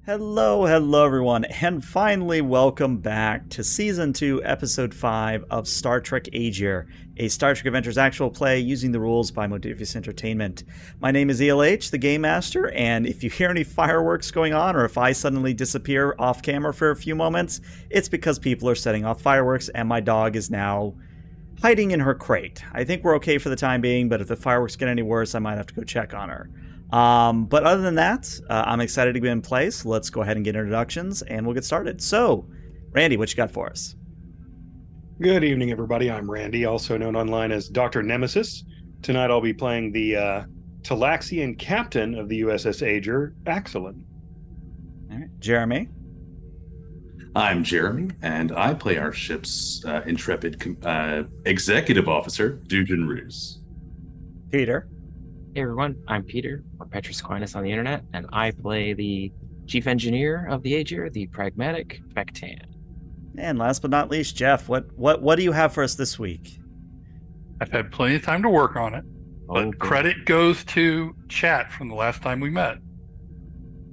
Hello everyone, and finally welcome back to Season 2, Episode 5 of Star Trek Agir, a Star Trek Adventures actual play using the rules by Modifius Entertainment. My name is ELH, the Game Master, and if you hear any fireworks going on, or if I suddenly disappear off camera for a few moments, it's because people are setting off fireworks, and my dog is now hiding in her crate. I think we're okay for the time being, but if the fireworks get any worse, I might have to go check on her. But other than that, I'm excited to be in place. Let's go ahead and get introductions, and we'll get started. So, Randy, what you got for us? Good evening, everybody. I'm Randy, also known online as Dr. Nemesis. Tonight I'll be playing the Talaxian captain of the U.S.S. Agir, Axelin. All right. Jeremy? I'm Jeremy, and I play our ship's intrepid executive officer, Dugan Roos. Peter? Hey everyone, I'm Peter, or Petrus Aquinas on the internet, and I play the chief engineer of the Agir, the pragmatic Vectan. And last but not least, Jeff, what do you have for us this week? I've had plenty of time to work on it, but credit goes to chat from the last time we met.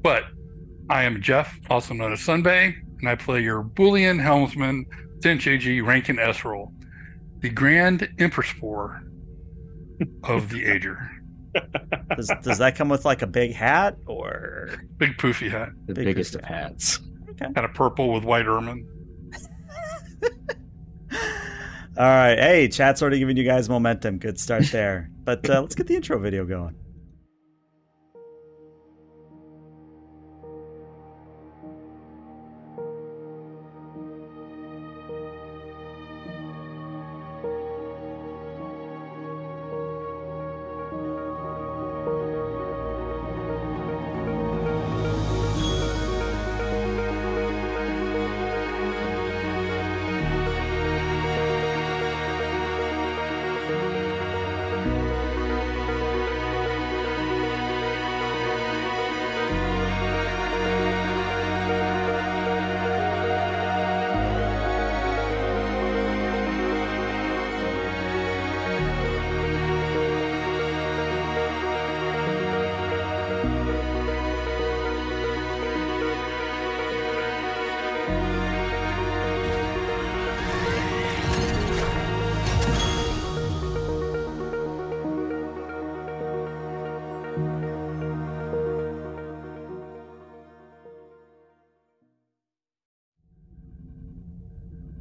But I am Jeff, also known as Sunbay, and I play your Boolean helmsman, Cinch AG Rankin S role, the Grand Emperor of the Agir. Does that come with like a big hat or big poofy hat? The biggest of hats. Okay. Kind of purple with white ermine. All right. Hey, chat's already giving you guys momentum. Good start there. But let's get the intro video going.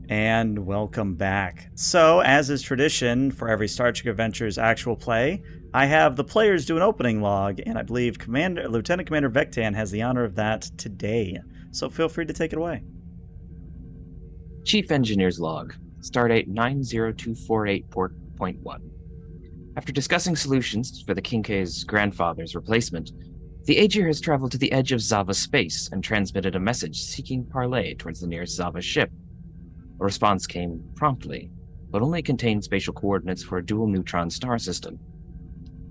And welcome back. So, as is tradition for every Star Trek Adventures actual play, I have the players do an opening log, and I believe Lieutenant Commander Vectan has the honor of that today. So feel free to take it away. Chief Engineer's Log, Stardate 90248.1. After discussing solutions for the Kinkei's grandfather's replacement, the Agir has traveled to the edge of Xava space and transmitted a message seeking parley towards the nearest Xava ship. A response came promptly, but only contained spatial coordinates for a dual neutron star system.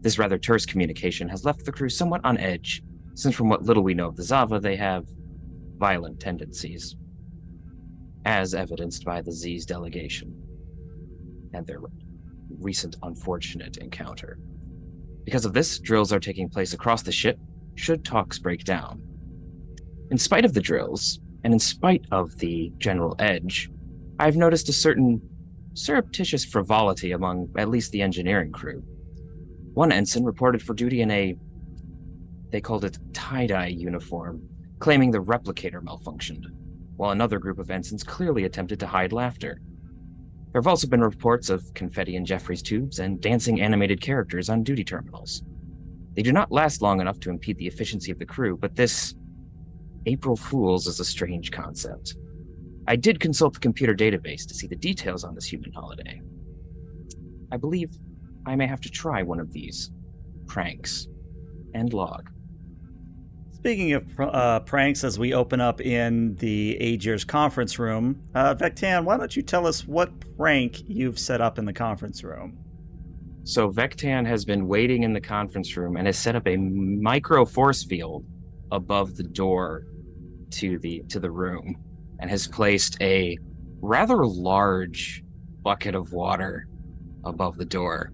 This rather terse communication has left the crew somewhat on edge, since from what little we know of the Xava, they have violent tendencies, as evidenced by the Z's delegation and their recent unfortunate encounter. Because of this, drills are taking place across the ship should talks break down. In spite of the drills, and in spite of the general edge, I've noticed a certain surreptitious frivolity among at least the engineering crew. One ensign reported for duty in they called it tie-dye uniform, claiming the replicator malfunctioned, while another group of ensigns clearly attempted to hide laughter. There have also been reports of confetti in Jeffrey's tubes and dancing animated characters on duty terminals. They do not last long enough to impede the efficiency of the crew, but this April Fool's is a strange concept. I did consult the computer database to see the details on this human holiday. I believe I may have to try one of these pranks and log. Speaking of pranks, as we open up in the Agir's conference room, Vectan, why don't you tell us what prank you've set up in the conference room? So Vectan has been waiting in the conference room and has set up a micro force field above the door to the room, and has placed a rather large bucket of water above the door,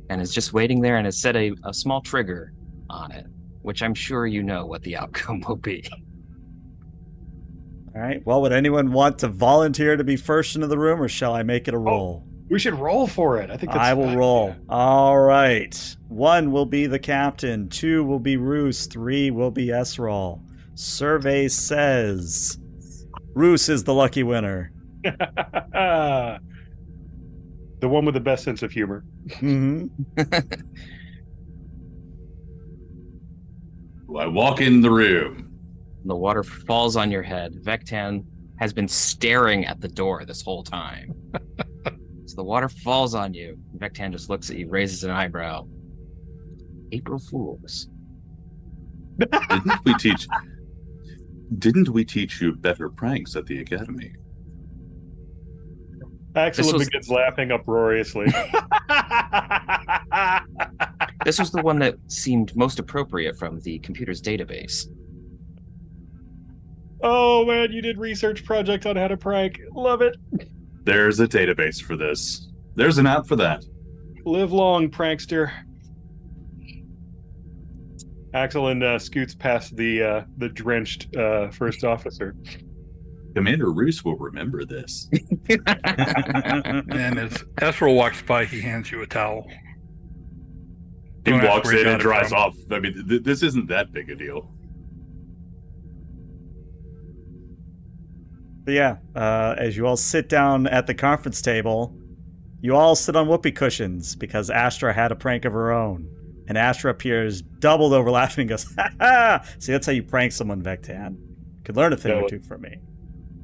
and is just waiting there and has set a small trigger on it, which I'm sure you know what the outcome will be. All right. Well, would anyone want to volunteer to be first into the room, or shall I make it a roll? We should roll for it. I think that's I will roll. Yeah. All right. 1 will be the captain. 2 will be Roos. 3 will be S-Roll. Survey says Roos is the lucky winner. The one with the best sense of humor. Mm-hmm. I walk in the room. The water falls on your head. Vectan has been staring at the door this whole time. So the water falls on you. Vectan just looks at you, raises an eyebrow. April Fools. Didn't we teach you better pranks at the academy? Axel begins laughing uproariously. This was the one that seemed most appropriate from the computer's database. Oh man, you did research project on how to prank. Love it. There's a database for this. There's an app for that. Live long, prankster. Axel and scoots past the drenched first officer. Commander Roos will remember this. And as Ezreal walks by, he hands you a towel. He Don't ask walks where he in got and it dries from. off. I mean, this isn't that big a deal. But yeah, as you all sit down at the conference table, you all sit on whoopee cushions because Astra had a prank of her own. And Astra appears doubled over laughing and goes, ha ha! See, that's how you prank someone, Vectan. Could learn a thing or two from me.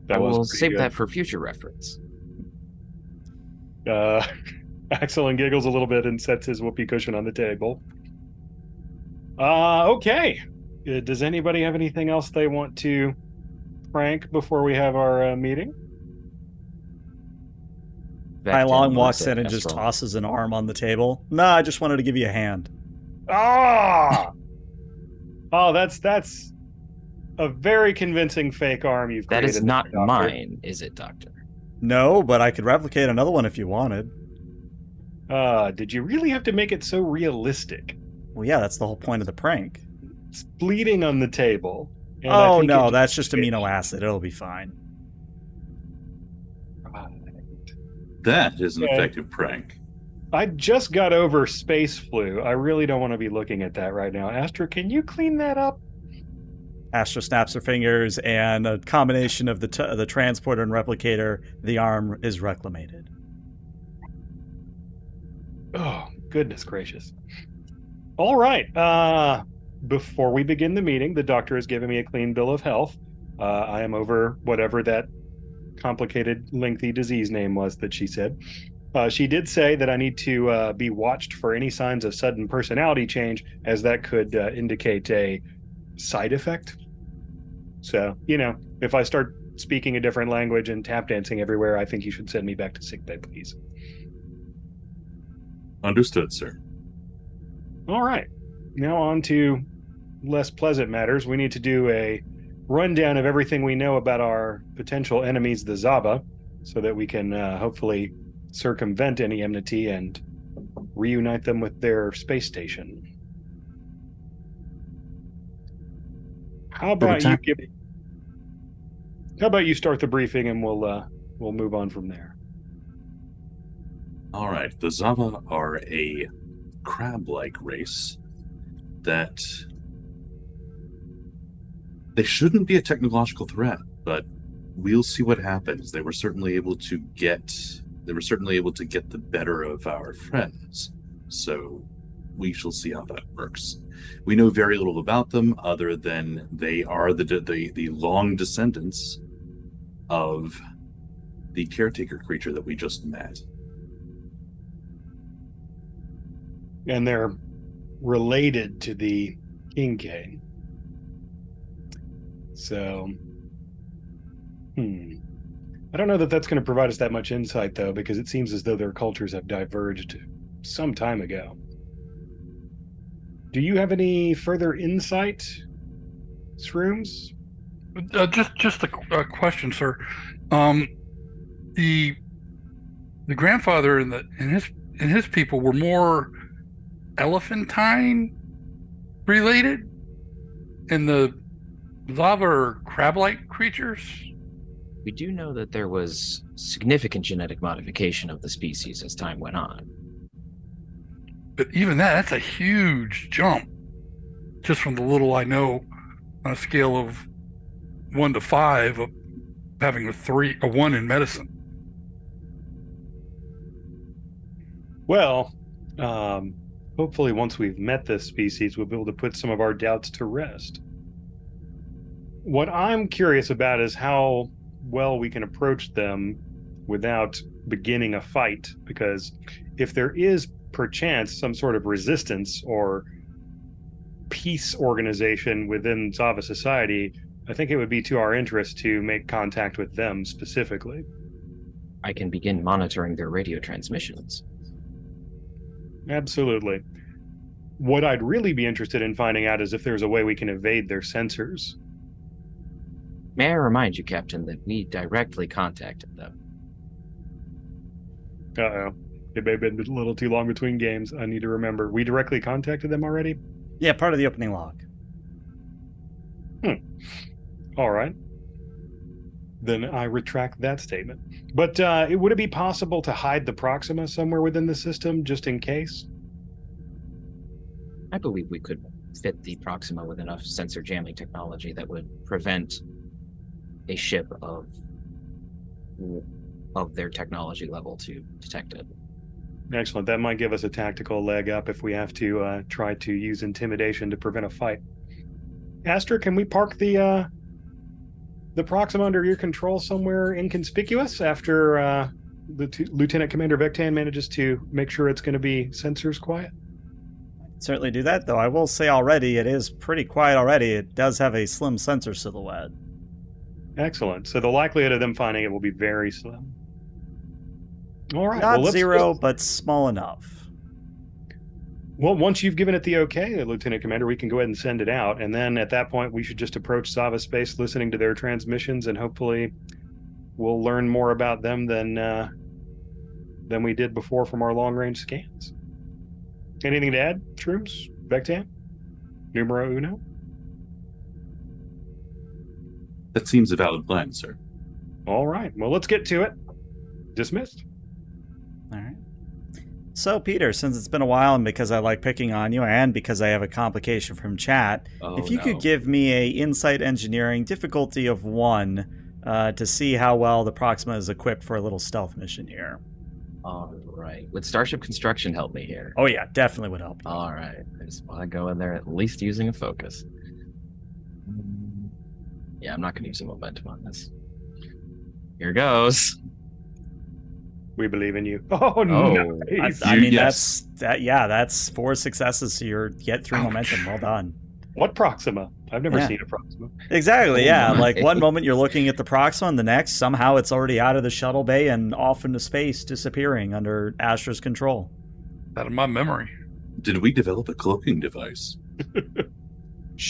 I will save that for future reference. Axel giggles a little bit and sets his whoopee cushion on the table. Okay. Does anybody have anything else they want to prank before we have our meeting? Tai Long walks in and just tosses an arm on the table. No, I just wanted to give you a hand. Ah! Oh, that's a very convincing fake arm you've created. That is not mine, is it, Doctor? No, but I could replicate another one if you wanted. Did you really have to make it so realistic? Well, yeah, that's the whole point of the prank. It's bleeding on the table. Oh, no, that's just amino acid. It'll be fine. That is an effective prank. I just got over space flu. I really don't want to be looking at that right now. Astra, can you clean that up? Astra snaps her fingers, and a combination of the transporter and replicator, the arm is reclamated. Oh, goodness gracious. All right. Before we begin the meeting, the doctor has given me a clean bill of health. I am over whatever that complicated, lengthy disease name was that she said. She did say that I need to be watched for any signs of sudden personality change, as that could indicate a side effect. So, if I start speaking a different language and tap dancing everywhere, I think you should send me back to sickbay, please. Understood, sir. All right. Now on to less pleasant matters. We need to do a rundown of everything we know about our potential enemies, the Xava, so that we can hopefully circumvent any enmity and reunite them with their space station. How about you start the briefing, and we'll move on from there. All right. The Xava are a crab-like race that they shouldn't be a technological threat, but we'll see what happens. They were certainly able to get the better of our friends. So we shall see how that works. We know very little about them other than they are the long descendants of the caretaker creature that we just met. And they're related to the King. So, I don't know that that's going to provide us that much insight, though, because it seems as though their cultures have diverged some time ago. Do you have any further insight, Shrooms? Just a question, sir. The grandfather and his people were more elephantine related, and the Xava are crab-like creatures. We do know that there was significant genetic modification of the species as time went on. But even that's a huge jump, just from the little I know on a scale of 1 to 5 of having a 1 in medicine. Well, hopefully once we've met this species, we'll be able to put some of our doubts to rest. What I'm curious about is how well we can approach them without beginning a fight, because if there is perchance some sort of resistance or peace organization within Xava society, I think it would be to our interest to make contact with them specifically. I can begin monitoring their radio transmissions. Absolutely. What I'd really be interested in finding out is if there's a way we can evade their sensors. May I remind you, Captain, that we directly contacted them. Uh-oh. It may have been a little too long between games. I need to remember. We directly contacted them already? Yeah, part of the opening log. All right. Then I retract that statement. But would it be possible to hide the Proxima somewhere within the system, just in case? I believe we could fit the Proxima with enough sensor jamming technology that would prevent a ship of their technology level to detect it. Excellent. That might give us a tactical leg up if we have to try to use intimidation to prevent a fight. Astra, can we park the Proxima under your control somewhere inconspicuous after Lieutenant Commander Vectan manages to make sure it's going to be sensors quiet? Certainly do that, though. I will say already, it is pretty quiet already. It does have a slim sensor silhouette. Excellent. So the likelihood of them finding it will be very slim. All right. Not zero, but small enough. Well, once you've given it the okay, Lieutenant Commander, we can go ahead and send it out. And then at that point, we should just approach Xava Space, listening to their transmissions, and hopefully we'll learn more about them than we did before from our long-range scans. Anything to add, Shrooms? Vectan? Numero uno? That seems a valid plan, sir. All right. Well, let's get to it. Dismissed. All right. So, Peter, since it's been a while and because I like picking on you and because I have a complication from chat, if you could give me a insight engineering difficulty of 1 to see how well the Proxima is equipped for a little stealth mission here. All right. Would Starship Construction help me here? Oh, yeah, definitely would help you. All right. I just want to go in there at least using a focus. Yeah, I'm not going to use a momentum on this. Here goes. We believe in you. Oh, no. Nice. I mean, that's 4 successes, so you're get 3 momentum. Well done. What Proxima? I've never seen a Proxima. Exactly, yeah. Like, one moment you're looking at the Proxima, and the next, somehow it's already out of the shuttle bay and off into space, disappearing under Astra's control. Out of my memory. Did we develop a cloaking device?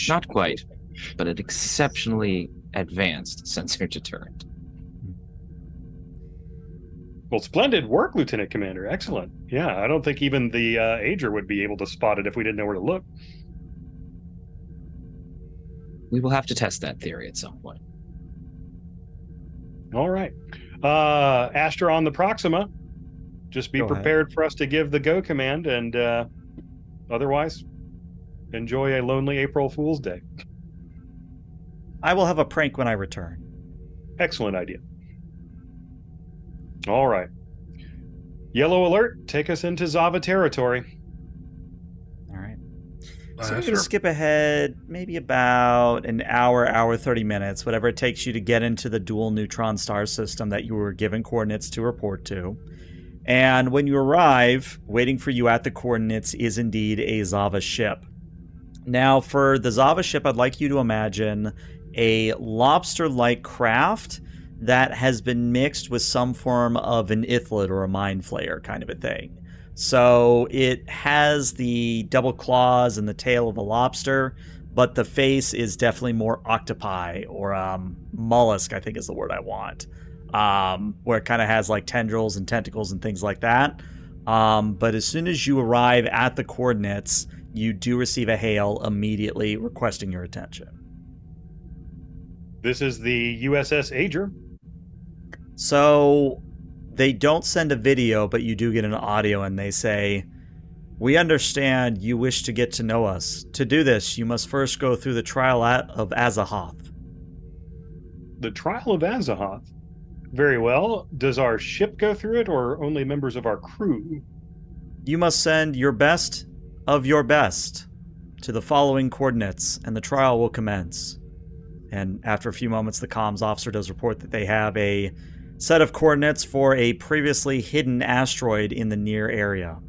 Not quite, but an exceptionally advanced sensor deterrent. Well, splendid work, Lieutenant Commander. Excellent. Yeah, I don't think even the Agir would be able to spot it if we didn't know where to look. We will have to test that theory at some point. All right. Astra on the Proxima. Just be prepared for us to give the go command, and otherwise, enjoy a lonely April Fool's Day. I will have a prank when I return. Excellent idea. All right. Yellow alert, take us into Xava territory. All right. So we're going to skip ahead maybe about an hour 30 minutes, whatever it takes you to get into the dual neutron star system that you were given coordinates to report to. And when you arrive, waiting for you at the coordinates is indeed a Xava ship. Now, for the Xava ship, I'd like you to imagine a lobster-like craft that has been mixed with some form of an ithlet or a mind flayer kind of a thing. So it has the double claws and the tail of a lobster, but the face is definitely more octopi or mollusk, I think is the word I want, where it kind of has like tendrils and tentacles and things like that. But as soon as you arrive at the coordinates, you do receive a hail immediately requesting your attention. This is the U.S.S. Agir. So they don't send a video, but you do get an audio, and they say, "We understand you wish to get to know us. To do this, you must first go through the Trial of Azahoth." The Trial of Azahoth? Very well. Does our ship go through it, or only members of our crew? You must send your best of your best to the following coordinates, and the trial will commence. And after a few moments, the comms officer does report that they have a set of coordinates for a previously hidden asteroid in the near area.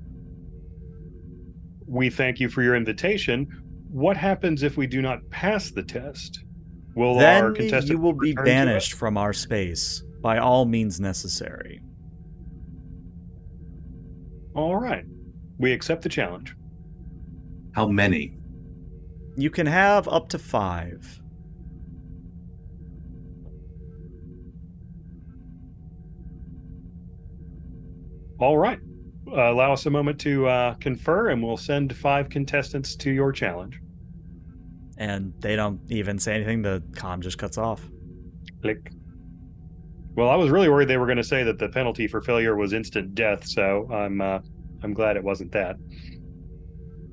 We thank you for your invitation. What happens if we do not pass the test? Will our Then contestant you will be return to banished us? from our space by all means necessary. All right. We accept the challenge. How many? You can have up to 5. All right. Allow us a moment to confer, and we'll send 5 contestants to your challenge. And they don't even say anything. The comm just cuts off. Click. Well, I was really worried they were going to say that the penalty for failure was instant death, so I'm glad it wasn't that.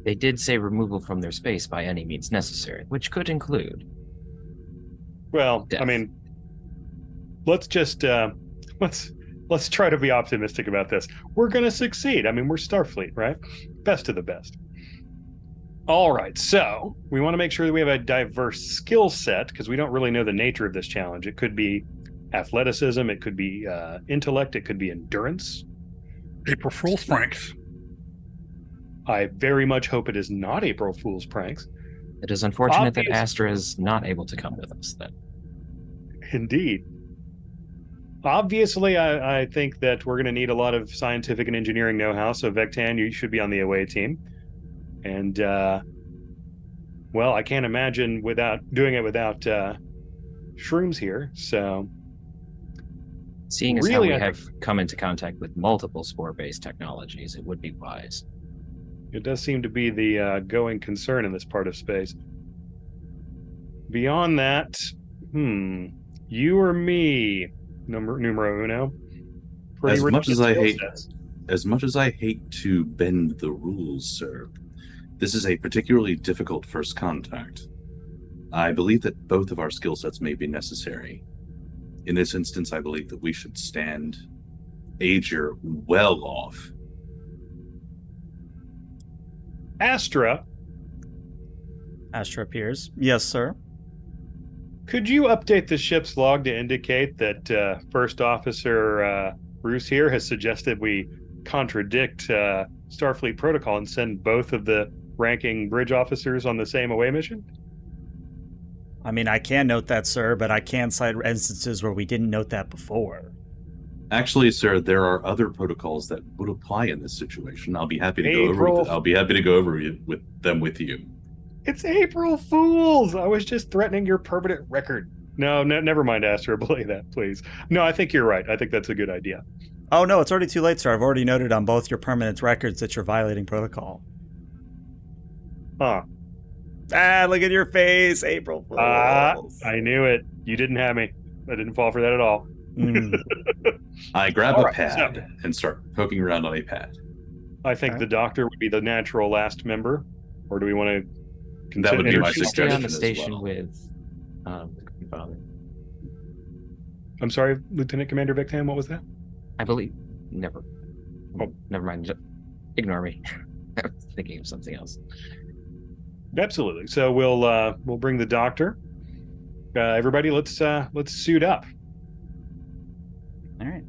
They did say removal from their space by any means necessary, which could include. Well, death. I mean, let's just let's try to be optimistic about this. We're going to succeed. I mean, we're Starfleet, right? Best of the best. All right, so we want to make sure that we have a diverse skill set, because we don't really know the nature of this challenge. It could be athleticism, it could be intellect, it could be endurance. April Fool's pranks. I very much hope it is not April Fool's pranks. It is unfortunate that Obvious- Astra is not able to come with us then. Indeed. Obviously, I think that we're going to need a lot of scientific and engineering know-how, so Vectan, you should be on the away team. And, well, I can't imagine doing it without shrooms here, so... Seeing as Really, how we I have come into contact with multiple spore-based technologies, it would be wise. It does seem to be the going concern in this part of space. Beyond that, you or me, numero uno. Pretty As much as I ridiculous hate- sets. As much as I hate to bend the rules, sir, this is a particularly difficult first contact. I believe that both of our skill sets may be necessary. In this instance, I believe that we should stand Agir well off. Astra, Astra appears. Yes, sir. could you update the ship's log to indicate that First Officer Bruce here has suggested we contradict Starfleet protocol and send both of the ranking bridge officers on the same away mission? I mean, I can note that, sir, but I can't cite instances where we didn't note that before. Actually, sir, there are other protocols that would apply in this situation. I'll be happy to April- I'll be happy to go over with them with you. It's April Fools! I was just threatening your permanent record. No, never mind, Astra. Believe that, please. No, I think you're right. I think that's a good idea. Oh, no, it's already too late, sir. I've already noted on both your permanent records that you're violating protocol. Huh. Ah, look at your face, April Fools. I knew it. You didn't have me. I didn't fall for that at all. Mm. I grab All a right, pad and start poking around on a pad. I think Okay. the doctor would be the natural last member, or do we want to? That would be my Should we stay on the suggestion as station well. with the Grandfather? I'm sorry, Lieutenant Commander Victan. What was that? I believe. Never. Oh. Never mind. Ignore me. I was thinking of something else. Absolutely. So we'll bring the doctor. Everybody, let's suit up. All right.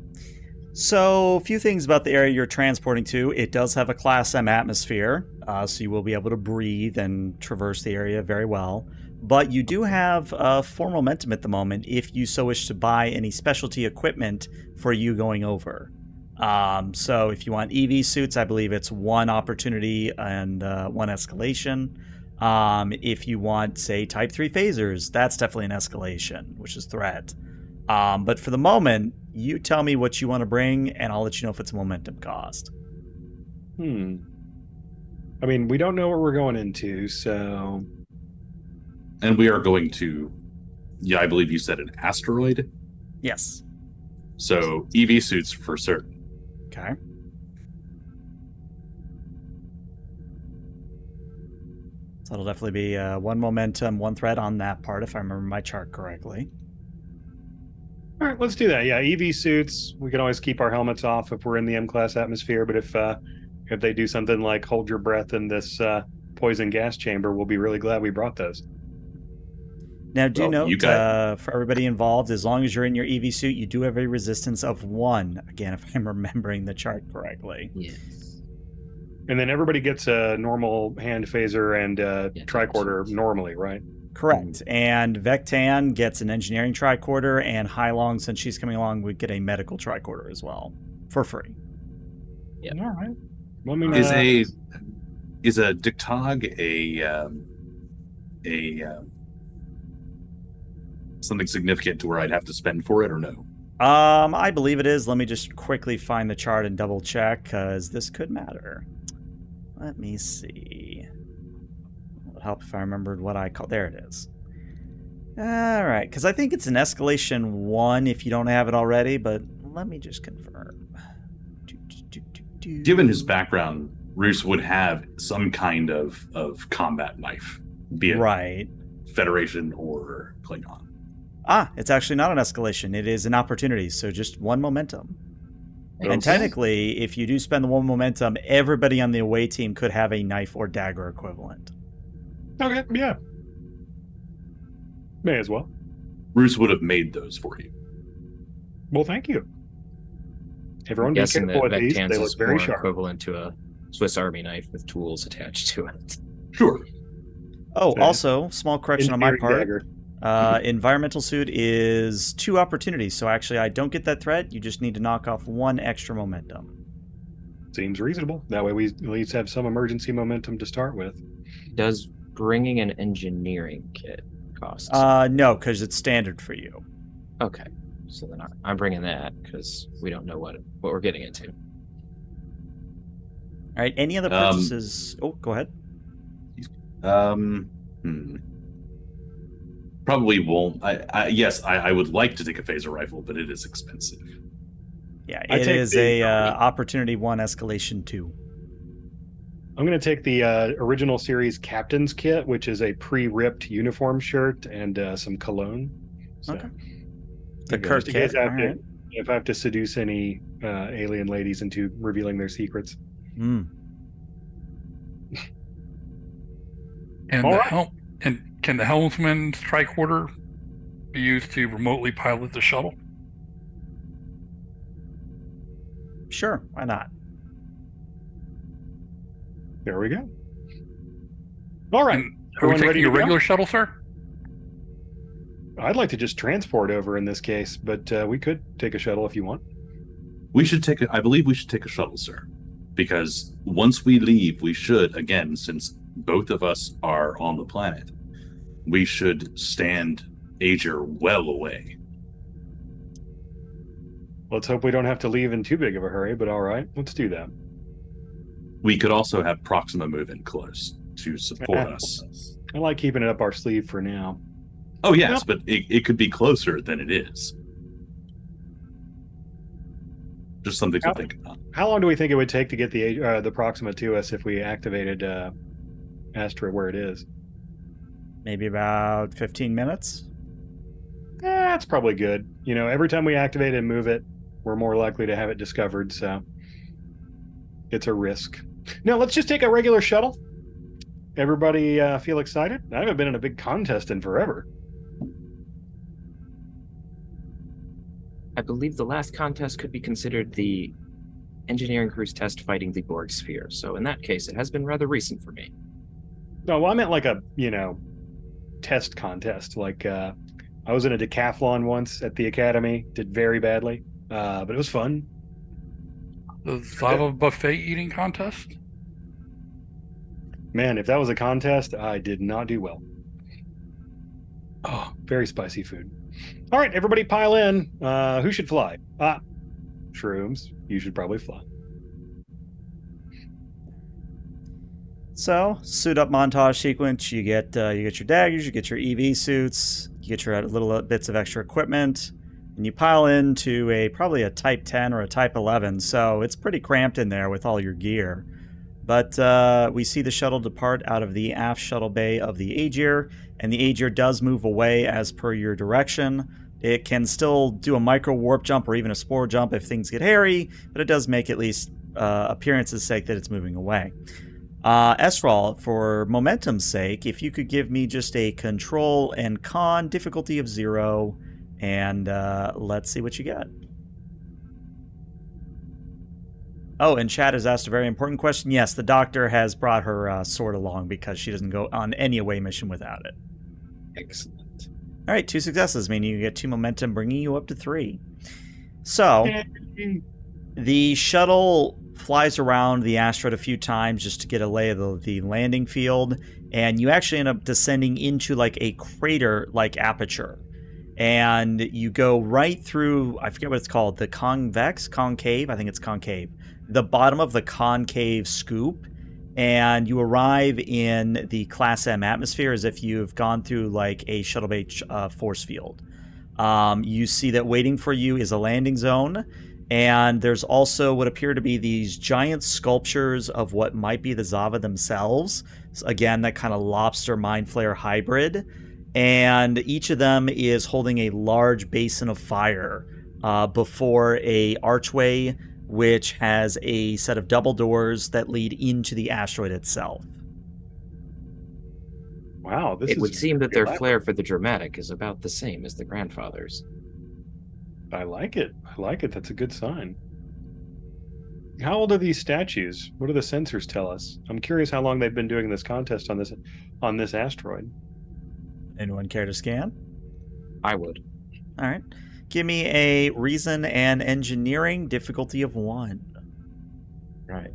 So, a few things about the area you're transporting to. It does have a Class M atmosphere, so you will be able to breathe and traverse the area very well. But you do have 4 momentum at the moment if you so wish to buy any specialty equipment for you going over. So, if you want EV suits, I believe it's 1 opportunity and 1 escalation. If you want, say, Type 3 phasers, that's definitely an escalation, which is threat. But for the moment, you tell me what you want to bring, and I'll let you know if it's a momentum cost. I mean, we don't know what we're going into, so And we are going to, I believe you said an asteroid. Yes. So EV suits for certain. Okay. So it'll definitely be 1 momentum, 1 threat on that part, if I remember my chart correctly. All right, let's do that. Yeah, EV suits. We can always keep our helmets off if we're in the M-class atmosphere, but if they do something like hold your breath in this poison gas chamber, we'll be really glad we brought those. Now, do Well, note, you got- for everybody involved, as long as you're in your EV suit, you do have a resistance of 1. Again, if I'm remembering the chart correctly. Yes. And then everybody gets a normal hand phaser and tricorder normally, right? Correct. And Vectan gets an engineering tricorder, and Hailong, since she's coming along, would get a medical tricorder as well, for free. Yep. All right. Well, I mean, Is a Dictog something significant to where I'd have to spend for it, or no? I believe it is. Let me just quickly find the chart and double check, because this could matter. Let me see. It would help if I remembered what I called. There it is. All right, because I think it's an escalation 1 if you don't have it already, but let me just confirm. Given his background, Roos would have some kind of combat knife, be it Right. Federation or Klingon. Ah, it's actually not an escalation. It is an opportunity, so just 1 momentum. And Okay. technically, if you do spend the 1 momentum, everybody on the away team could have a knife or dagger equivalent. Okay, yeah. May as well. Roos would have made those for you. Well, thank you. Everyone I'm be guessing careful that with these. They Vectans look is very more sharp. equivalent to a Swiss Army knife with tools attached to it. Sure. Oh, Yeah. also, small correction on my Engineering part. dagger. Environmental suit is 2 opportunities, so actually I don't get that threat. You just need to knock off 1 extra momentum. Seems reasonable. That way we at least have some emergency momentum to start with. Does bringing an engineering kit cost? No, because it's standard for you. Okay, so then I'm bringing that because we don't know what we're getting into. All right, any other purchases? Oh, go ahead. Probably won't. Yes, I would like to take a phaser rifle, but it is expensive. Yeah, I it take is the- a opportunity 1 escalation 2. I'm going to take the original series captain's kit, which is a pre-ripped uniform shirt and some cologne. So, Okay. The you Kirk guys- you guys kit. have All to- right. if I have to seduce any alien ladies into revealing their secrets. Mm. And All the right. can the helmsman's tricorder be used to remotely pilot the shuttle? Sure, why not? There we go. All right. And are we Everyone ready taking to a go? regular shuttle, sir? I'd like to just transport over in this case, but we could take a shuttle if you want. I believe we should take a shuttle, sir. Because once we leave, we should, again, since both of us are on the planet, we should stand Agir well away. Let's hope we don't have to leave in too big of a hurry, but all right, let's do that. We could also have Proxima move in close to support Yeah. us. I like keeping it up our sleeve for now. Oh, yes, Yep. but it could be closer than it is. Just something to think about. How long do we think it would take to get the Proxima to us if we activated Astra where it is? Maybe about 15 minutes? That's probably good. You know, every time we activate and move it, we're more likely to have it discovered, so it's a risk. No, let's just take a regular shuttle. Everybody feel excited? I haven't been in a big contest in forever. I believe the last contest could be considered the engineering crew's test fighting the Borg sphere. So in that case, it has been rather recent for me. No, well, I meant like a, test contest. Like I was in a decathlon once at the academy, did very badly, but it was fun. The Xava buffet eating contest? Man, if that was a contest, I did not do well. Oh, very spicy food. All right, everybody pile in. Who should fly? Shrooms. You should probably fly. So, suit up montage sequence. You get your daggers, you get your EV suits, you get your little bits of extra equipment. And you pile into probably a Type 10 or a Type 11, so it's pretty cramped in there with all your gear. But we see the shuttle depart out of the aft shuttle bay of the Agir, and the Agir does move away as per your direction. It can still do a micro warp jump or even a spore jump if things get hairy, but it does make at least appearance's sake that it's moving away. Esral, for momentum's sake, if you could give me just a control and con difficulty of 0, and let's see what you get. Oh, and Chad has asked a very important question. Yes, the doctor has brought her sword along because she doesn't go on any away mission without it. Excellent. All right, 2 successes, meaning you get 2 momentum, bringing you up to 3. So, the shuttle flies around the asteroid a few times just to get a lay of the landing field, and you actually end up descending into like a crater-like aperture. And you go right through, I forget what it's called, the concave? I think it's concave. The bottom of the concave scoop, and you arrive in the Class M atmosphere as if you've gone through like a shuttle bay force field. You see that waiting for you is a landing zone, and there's also what appear to be these giant sculptures of what might be the Xava themselves. So again, that kind of lobster mind flayer hybrid. And each of them is holding a large basin of fire before a archway which has a set of double doors that lead into the asteroid itself. Wow, It would seem that their flair for the dramatic is about the same as the grandfather's. I like it. I like it. That's a good sign. How old are these statues? What do the sensors tell us? I'm curious how long they've been doing this contest on this asteroid. Anyone care to scan? I would. All right. Give me a reason and engineering difficulty of 1. Right.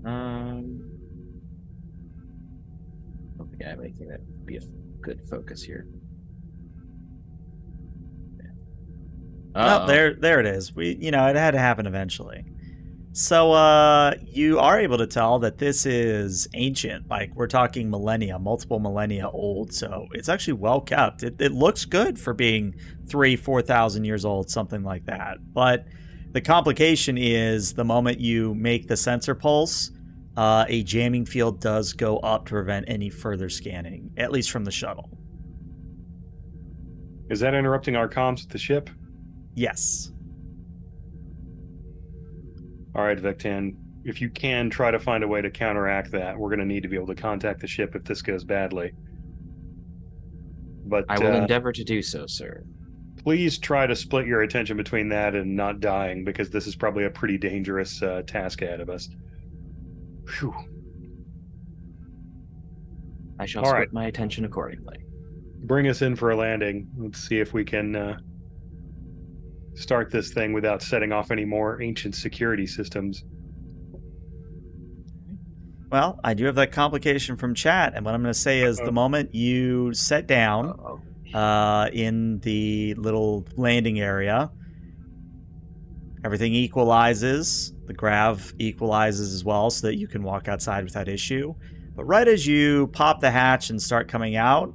I don't think I have anything that would be a good focus here. Oh, there it is. It had to happen eventually. So you are able to tell that this is ancient. Like, we're talking millennia, multiple millennia old. So it's actually well kept. It looks good for being 3,000-4,000 years old, something like that. But the complication is the moment you make the sensor pulse, a jamming field does go up to prevent any further scanning, at least from the shuttle. Is that interrupting our comms with the ship? Yes. All right, Vectan, if you can try to find a way to counteract that, we're going to need to be able to contact the ship if this goes badly. But I will endeavor to do so, sir. Please try to split your attention between that and not dying, because this is probably a pretty dangerous task ahead of us. Whew. I shall split my attention accordingly. Bring us in for a landing. Let's see if we can start this thing without setting off any more ancient security systems. Well, I do have that complication from chat, and what I'm going to say is the moment you set down in the little landing area, everything equalizes. The grav equalizes as well so that you can walk outside without issue. But right as you pop the hatch and start coming out,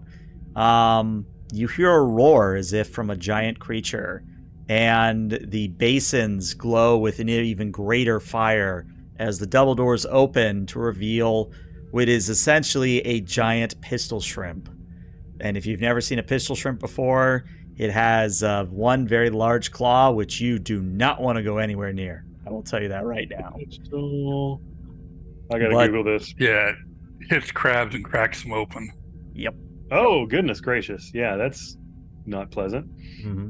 you hear a roar as if from a giant creature. And the basins glow with an even greater fire as the double doors open to reveal what is essentially a giant pistol shrimp. And if you've never seen a pistol shrimp before, it has one very large claw, which you do not want to go anywhere near. I will tell you that right now. I gotta Google this. Yeah, it hits crabs and cracks them open. Yep. Oh, goodness gracious. Yeah, that's not pleasant. Mm-hmm.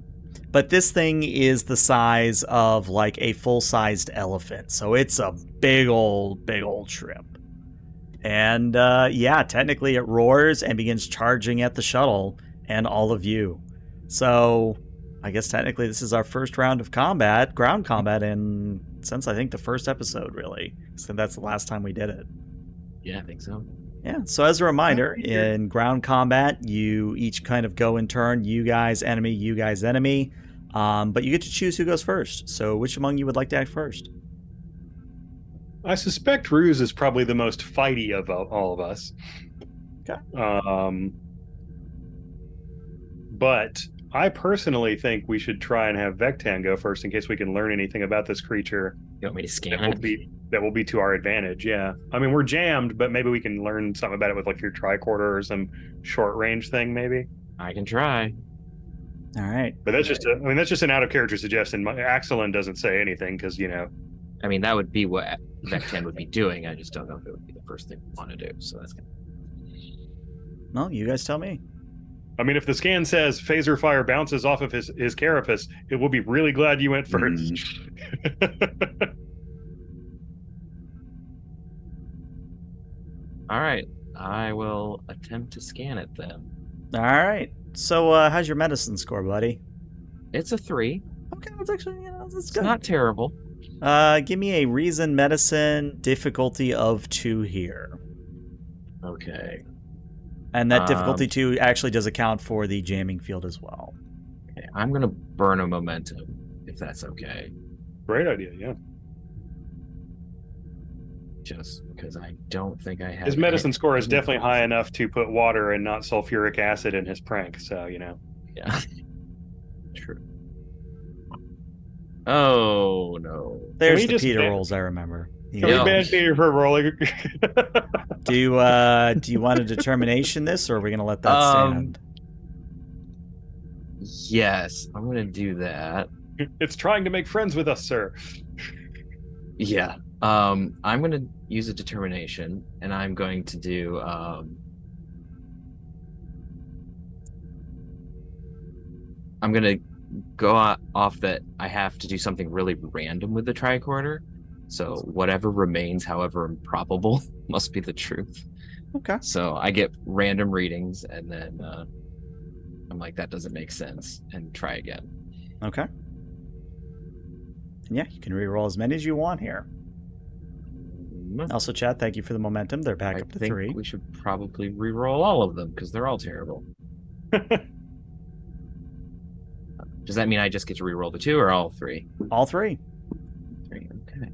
But this thing is the size of like a full-sized elephant. So it's a big old shrimp. And yeah, technically it roars and begins charging at the shuttle and all of you. So I guess technically this is our first round of combat, ground combat, since I think the first episode, really. So that's the last time we did it. Yeah, I think so. Yeah, so as a reminder, in ground combat, you each kind of go in turn. You guys enemy, you guys enemy. But you get to choose who goes first. So which among you would like to act first? I suspect Ruse is probably the most fighty of all of us. Okay. But I personally think we should try and have Vectan go first in case we can learn anything about this creature. You want me to scan That it? will be to our advantage. Yeah, I mean we're jammed, but maybe we can learn something about it with like your tricorder or some short range thing, maybe. I can try. All right. But that's just that's just an out of character suggestion. Axelin doesn't say anything because I mean, that would be what Vectan would be doing. I just don't know if it would be the first thing we want to do. So that's good. Well, you guys tell me. I mean, if the scan says phaser fire bounces off of his carapace, it will be really glad you went first. All right. I will attempt to scan it then. All right. So, how's your medicine score, buddy? It's a 3. Okay, that's actually, that's It's good. not terrible. Give me a reason medicine difficulty of 2 here. Okay. And that difficulty 2 actually does account for the jamming field as well. Okay. I'm going to burn a momentum, if that's okay. Great idea, yeah. Just because I don't think I have... His medicine score is definitely high enough to put water and not sulfuric acid in his prank, so, Yeah. True. Oh, no. There's we the just Peter ban- rolls I remember. Can Yeah. we ban Peter for rolling? Do you want a determination this, or are we going to let that stand? Yes, I'm going to do that. It's trying to make friends with us, sir. Yeah. I'm going to use a determination, and I'm going to do... I'm going to go off that I have to do something really random with the tricorder. So whatever remains, however improbable, must be the truth. Okay. So I get random readings, and then I'm like, that doesn't make sense, and try again. Okay. And yeah, you can reroll as many as you want here. Also, Chad, thank you for the momentum. They're back I up to think 3. we should probably re-roll all of them because they're all terrible. Does that mean I just get to re-roll the 2 or all 3? All 3. 3, okay.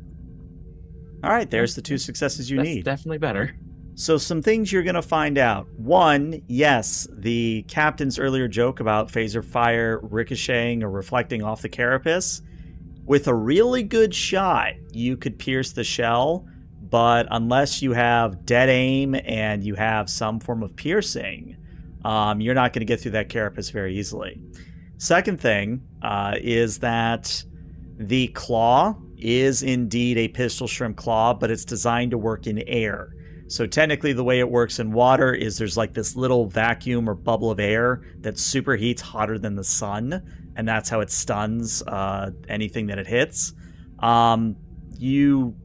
All right, there's the 2 successes you That's need. definitely better. So some things you're going to find out. 1, yes, the captain's earlier joke about phaser fire ricocheting or reflecting off the carapace. With a really good shot, you could pierce the shell, but unless you have dead aim and you have some form of piercing, you're not going to get through that carapace very easily. Second thing is that the claw is indeed a pistol shrimp claw, but it's designed to work in air. So technically the way it works in water is there's like this little vacuum or bubble of air that superheats hotter than the sun, and that's how it stuns anything that it hits. You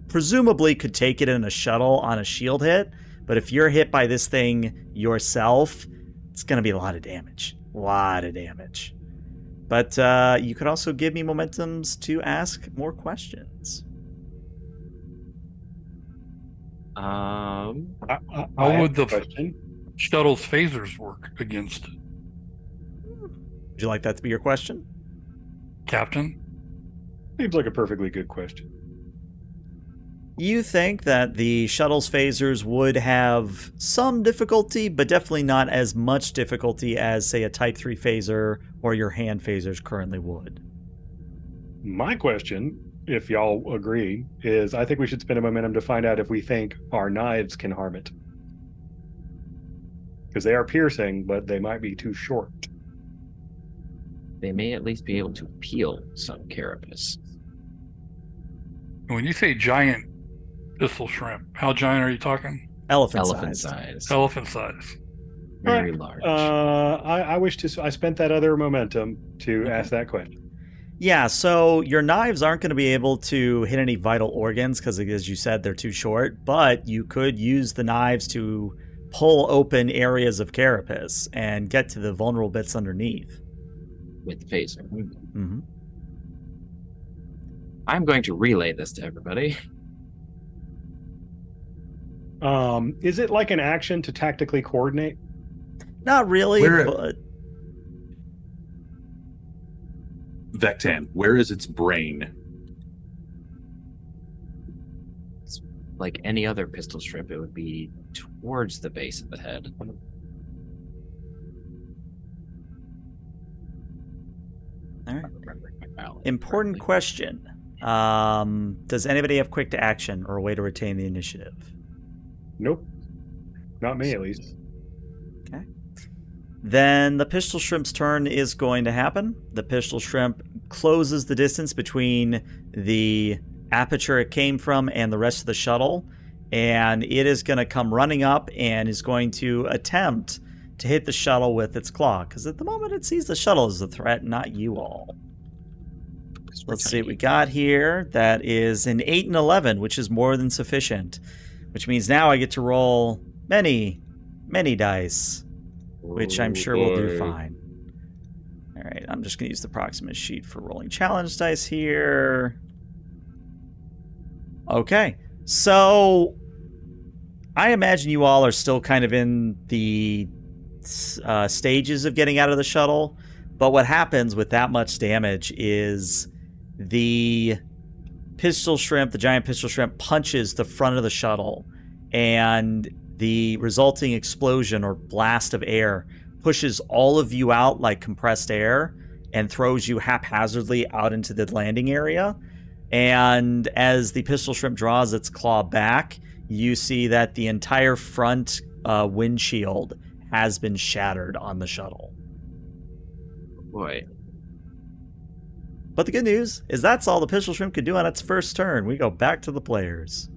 presumably could take it in a shuttle on a shield hit, but if you're hit by this thing yourself, it's going to be a lot of damage. But you could also give me momentums to ask more questions. How would the shuttle's phasers work against it? Would you like that to be your question? Captain? Seems like a perfectly good question. You think that the shuttle's phasers would have some difficulty, but definitely not as much difficulty as, say, a Type 3 phaser or your hand phasers currently would. My question, if y'all agree, is I think we should spend a momentum to find out if we think our knives can harm it. Because they are piercing, but they might be too short. They may at least be able to peel some carapace. When you say giant pistol shrimp, how giant are you talking? Elephant Elephant size. size. Elephant size. Very large. I wish to. I spent that other momentum to ask that question. Yeah, so your knives aren't going to be able to hit any vital organs because, as you said, they're too short, but you could use the knives to pull open areas of carapace and get to the vulnerable bits underneath. With the phaser. Mm-hmm. I'm going to relay this to everybody. Is it like an action to tactically coordinate? Not really, but... Vectan, where is its brain? Like any other pistol strip, it would be towards the base of the head. All right. Remembering my ballot Important correctly. question. Does anybody have quick to action or a way to retain the initiative? Nope. Not me, at least. Okay. Then the pistol shrimp's turn is going to happen. The pistol shrimp closes the distance between the aperture it came from and the rest of the shuttle, and it is going to come running up and is going to attempt to hit the shuttle with its claw, because at the moment it sees the shuttle as a threat, not you all. Let's see what we got here. That is an 8 and 11, which is more than sufficient, which means now I get to roll many dice, which I'm sure will do fine. All right, I'm just going to use the Proximus sheet for rolling challenge dice here. Okay, so I imagine you all are still kind of in the stages of getting out of the shuttle, but what happens with that much damage is the pistol shrimp, the giant pistol shrimp, punches the front of the shuttle, and the resulting explosion or blast of air pushes all of you out like compressed air and throws you haphazardly out into the landing area. And as the pistol shrimp draws its claw back, you see that the entire front windshield has been shattered on the shuttle. Boy. But the good news is that's all the pistol shrimp could do on its first turn. We go back to the players.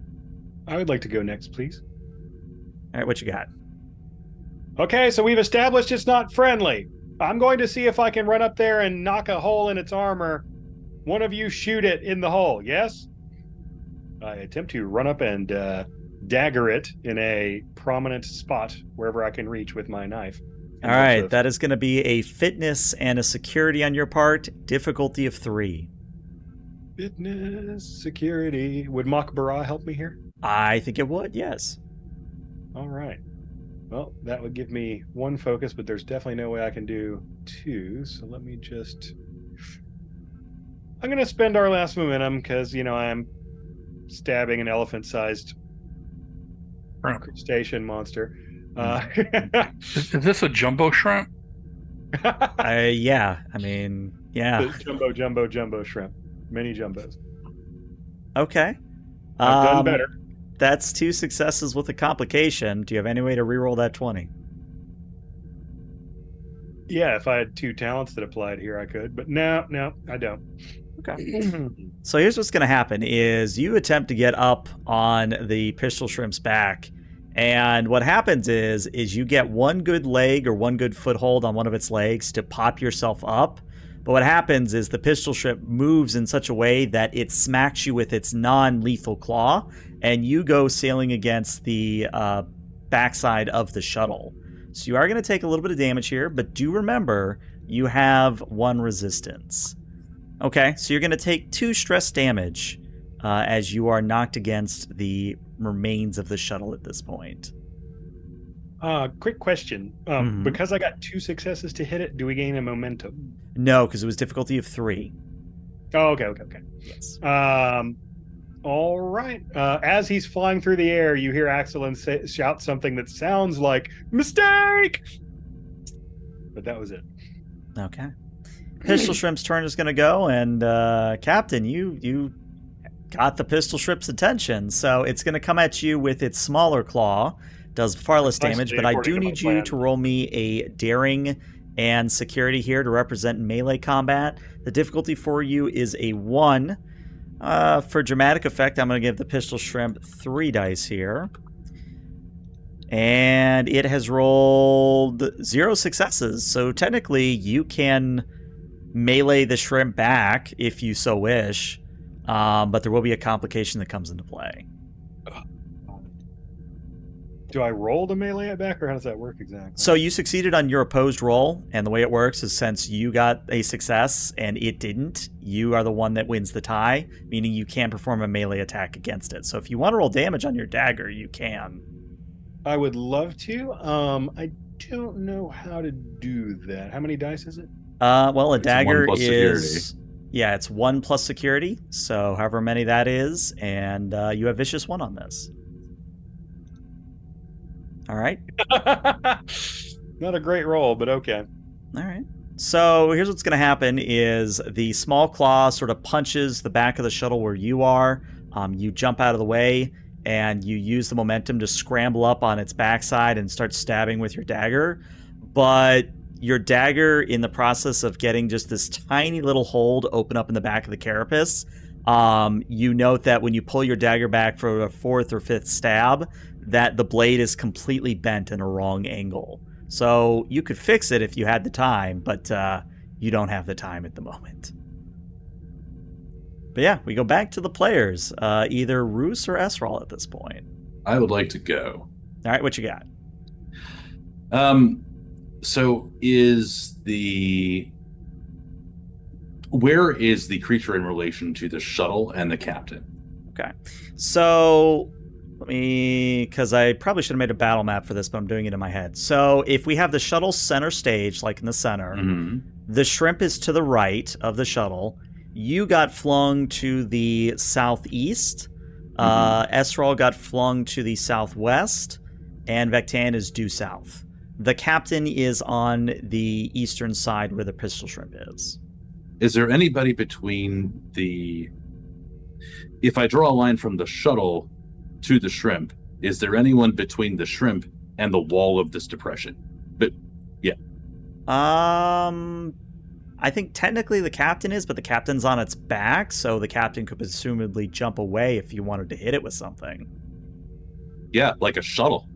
I would like to go next, please. All right, what you got? Okay, so we've established it's not friendly. I'm going to see if I can run up there and knock a hole in its armor. One of you shoot it in the hole, yes? I attempt to run up and dagger it in a prominent spot wherever I can reach with my knife. All right, that is going to be a fitness and a security on your part, difficulty of 3. Fitness, security. Would Makbara help me here? I think it would, yes. All right. Well, that would give me 1 focus, but there's definitely no way I can do 2. So let me just... I'm going to spend our last momentum because, you know, I'm stabbing an elephant-sized crustacean monster. Is this a jumbo shrimp? Yeah, I mean, yeah. The jumbo shrimp. Many jumbos. Okay. I've done better. That's 2 successes with a complication. Do you have any way to reroll that 20? Yeah, if I had 2 talents that applied here, I could. But no, I don't. Okay. So here's what's going to happen is you attempt to get up on the pistol shrimp's back. And what happens is you get 1 good leg or 1 good foothold on one of its legs to pop yourself up. But what happens is the pistol shrimp moves in such a way that it smacks you with its non-lethal claw, and you go sailing against the backside of the shuttle. So you are going to take a little bit of damage here, but do remember you have 1 resistance. Okay, so you're going to take 2 stress damage as you are knocked against the remains of the shuttle at this point. Quick question. Because I got 2 successes to hit it, do we gain a momentum? No, because it was difficulty of 3. Oh, okay. Yes. All right. As he's flying through the air, you hear Axelin shout something that sounds like mistake. But that was it. Okay. Pistol Shrimp's turn is going to go, and Captain, you got the Pistol Shrimp's attention, so it's going to come at you with its smaller claw. Does far less damage, but I do need you to roll me a daring and security here to represent melee combat. The difficulty for you is a 1. For dramatic effect, I'm going to give the Pistol Shrimp 3 dice here. And it has rolled 0 successes, so technically you can melee the shrimp back if you so wish, but there will be a complication that comes into play. Do I roll to melee it back, or how does that work exactly? So you succeeded on your opposed roll, and the way it works is since you got a success and it didn't, you are the one that wins the tie, meaning you can't perform a melee attack against it. So if you want to roll damage on your dagger, you can. I would love to. I don't know how to do that. How many dice is it? Well, a It's dagger 1 plus is... Yeah, it's 1 plus security, so however many that is, and you have Vicious 1 on this. All right. Not a great roll, but okay. All right. So here's what's going to happen is the small claw sort of punches the back of the shuttle where you are. You jump out of the way, and you use the momentum to scramble up on its backside and start stabbing with your dagger. But your dagger, in the process of getting just this tiny little hole to open up in the back of the carapace, you note that when you pull your dagger back for a fourth or fifth stab, that the blade is completely bent in a wrong angle. So you could fix it if you had the time, but you don't have the time at the moment. But yeah, we go back to the players. Either Roos or Esral at this point. I would like to go. All right, what you got? So where is the creature in relation to the shuttle and the captain? Okay. So because I probably should have made a battle map for this, but I'm doing it in my head. So if we have the shuttle center stage, like in the center, the shrimp is to the right of the shuttle. You got flung to the southeast. Esral got flung to the southwest, and Vectan is due south. The captain is on the eastern side where the pistol shrimp is. Is there anybody between if I draw a line from the shuttle to the shrimp, is there anyone between the shrimp and the wall of this depression? But yeah. I think technically the captain is, but the captain's on its back, so the captain could presumably jump away if you wanted to hit it with something. Yeah, like a shuttle.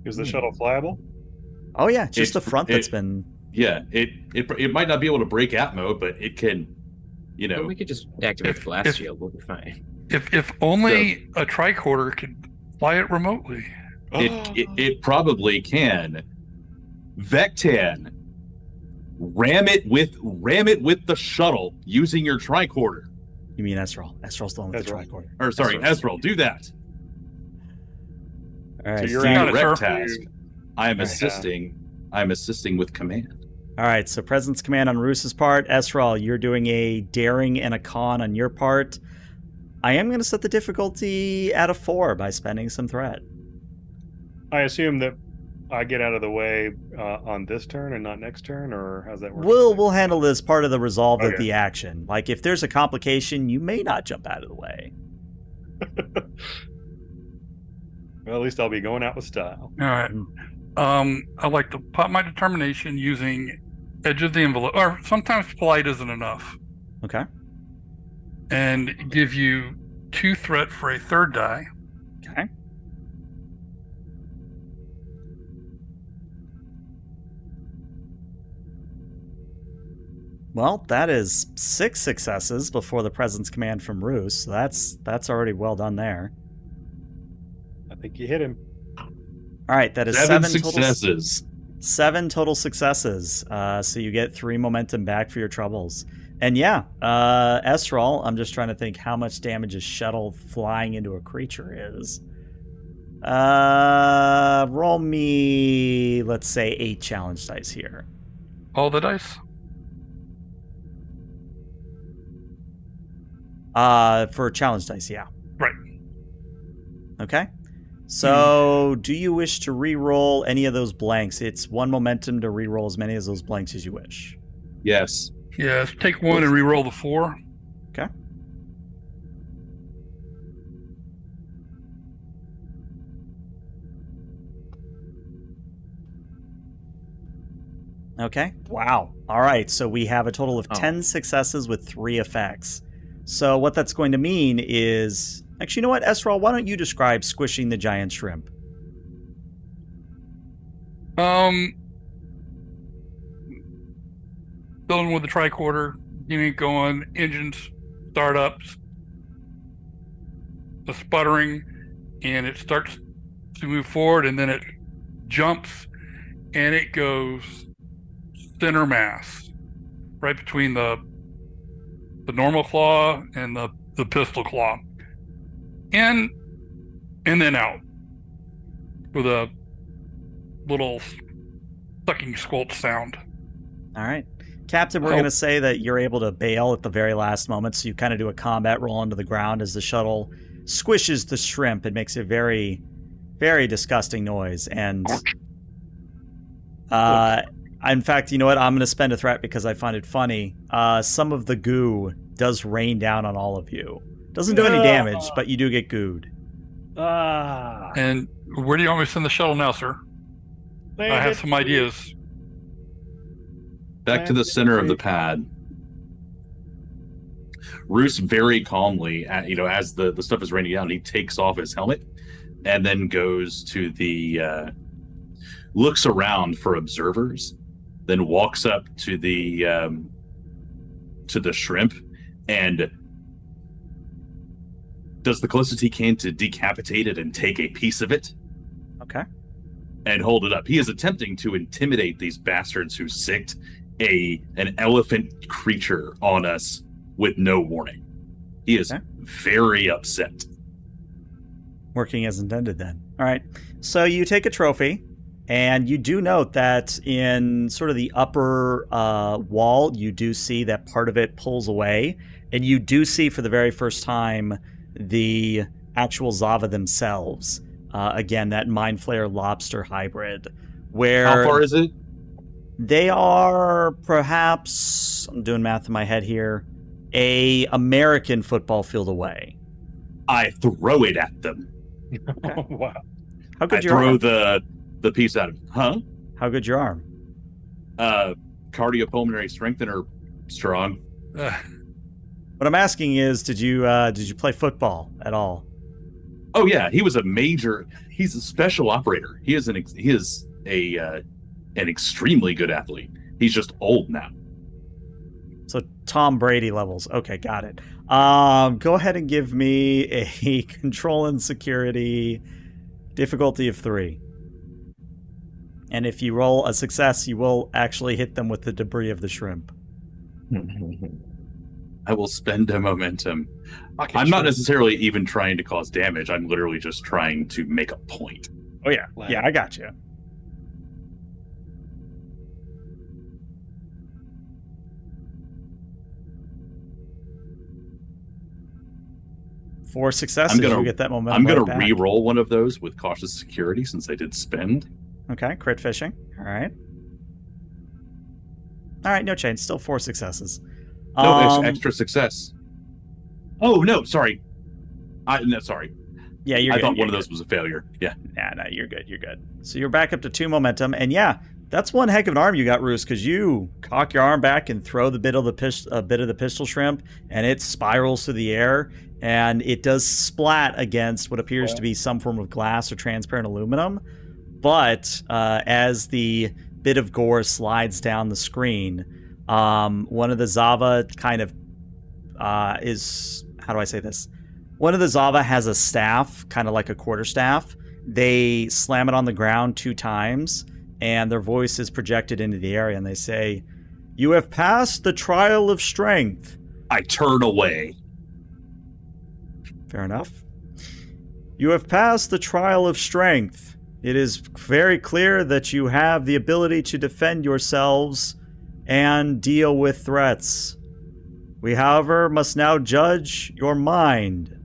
Is the shuttle flyable? Oh yeah, just the front that's been... Yeah, it might not be able to break atmo, but it can, Well, we could just activate the blast shield, we'll be fine. If only a tricorder could fly it remotely. It probably can. Vectan, ram it with the shuttle using your tricorder. You mean Esral? Esral's the one with the tricorder. Or sorry, Esral, do that. All right, so you're direct task. I am assisting. I'm assisting with command. All right, so presence command on Roos's part. Esral, you're doing a daring and a con on your part. I am going to set the difficulty at a 4 by spending some threat. I assume that I get out of the way on this turn and not next turn, or how's that work? We'll handle this part of the resolve of the action. Like, if there's a complication, you may not jump out of the way. Well, at least I'll be going out with style. All right. I like to pop my determination using edge of the envelope, or sometimes polite isn't enough. Okay. And give you 2 threat for a 3rd die. Okay. Well, that is 6 successes before the presence command from Roos. So that's already well done there. I think you hit him. All right, that is 7 successes. 7 total successes. So you get 3 momentum back for your troubles. And yeah, Esral, I'm just trying to think how much damage a shuttle flying into a creature is. Roll me, let's say, 8 challenge dice here. All the dice? For challenge dice, yeah. Right. Okay. So, do you wish to re-roll any of those blanks? It's 1 momentum to re-roll as many of those blanks as you wish. Yes. Yes, take 1 and re-roll the 4. Okay. Okay. Wow. All right. So we have a total of 10 successes with 3 effects. So what that's going to mean is... Actually, you know what, Esral? Why don't you describe squishing the giant shrimp? Building with the tricorder, getting it going, engines, startups, the sputtering, and it starts to move forward, and then it jumps, and it goes center mass, right between the normal claw and the pistol claw. And then out with a little sucking squelch sound. All right. Captain, we're going to say that you're able to bail at the very last moment, so you kind of do a combat roll onto the ground as the shuttle squishes the shrimp. It makes a very, very disgusting noise. And I In fact, you know what? I'm going to spend a threat because I find it funny. Some of the goo does rain down on all of you. Doesn't do any damage, but you do get gooed. And where do you want me to send the shuttle now, sir? I have some ideas. Back to the center of the pad. Roos very calmly, as the stuff is raining down, he takes off his helmet and then goes to the looks around for observers, then walks up to the shrimp and does the closest he can to decapitate it and take a piece of it. Okay. And hold it up. He is attempting to intimidate these bastards who sicked an elephant creature on us with no warning. He is very upset. Working as intended then. All right. So you take a trophy, and you do note that in sort of the upper wall, you do see that part of it pulls away, and you do see for the very first time the actual Xava themselves. Again, that Mind Flayer lobster hybrid. Where how far is it? They are perhaps, I'm doing math in my head here, a American football field away. I throw it at them. Oh, wow. How good I your arm? throw the piece at him. Huh? How good your arm? Cardiopulmonary strengthener strong. What I'm asking is, did you play football at all? Oh yeah, he's a special operator. He is an extremely good athlete. He's just old now. So Tom Brady levels. Okay, got it. Go ahead and give me a control and security difficulty of 3. And if you roll a success, you will actually hit them with the debris of the shrimp. I will spend a momentum. I'm not necessarily even trying to cause damage. I'm literally just trying to make a point. Oh yeah. Yeah, I got you. For successes, you get that momentum. I'm going to re-roll one of those with cautious security since I did spend. Okay, crit fishing. All right. All right, no change. Still 4 successes. No, extra success. Oh, no, sorry. Sorry. Yeah, you're good. I thought one of those was a failure. Yeah. No, you're good. You're good. So you're back up to 2 momentum. And yeah, that's one heck of an arm you got, Roos, because you cock your arm back and throw the bit of the pistol shrimp, and it spirals through the air, and it does splat against what appears to be some form of glass or transparent aluminum. But as the bit of gore slides down the screen, one of the Xava kind of is... How do I say this? One of the Xava has a staff, kind of like a quarterstaff. They slam it on the ground 2 times, and their voice is projected into the area, and they say, "You have passed the trial of strength." I turn away. Fair enough. "You have passed the trial of strength. It is very clear that you have the ability to defend yourselves and deal with threats. We, however, must now judge your mind."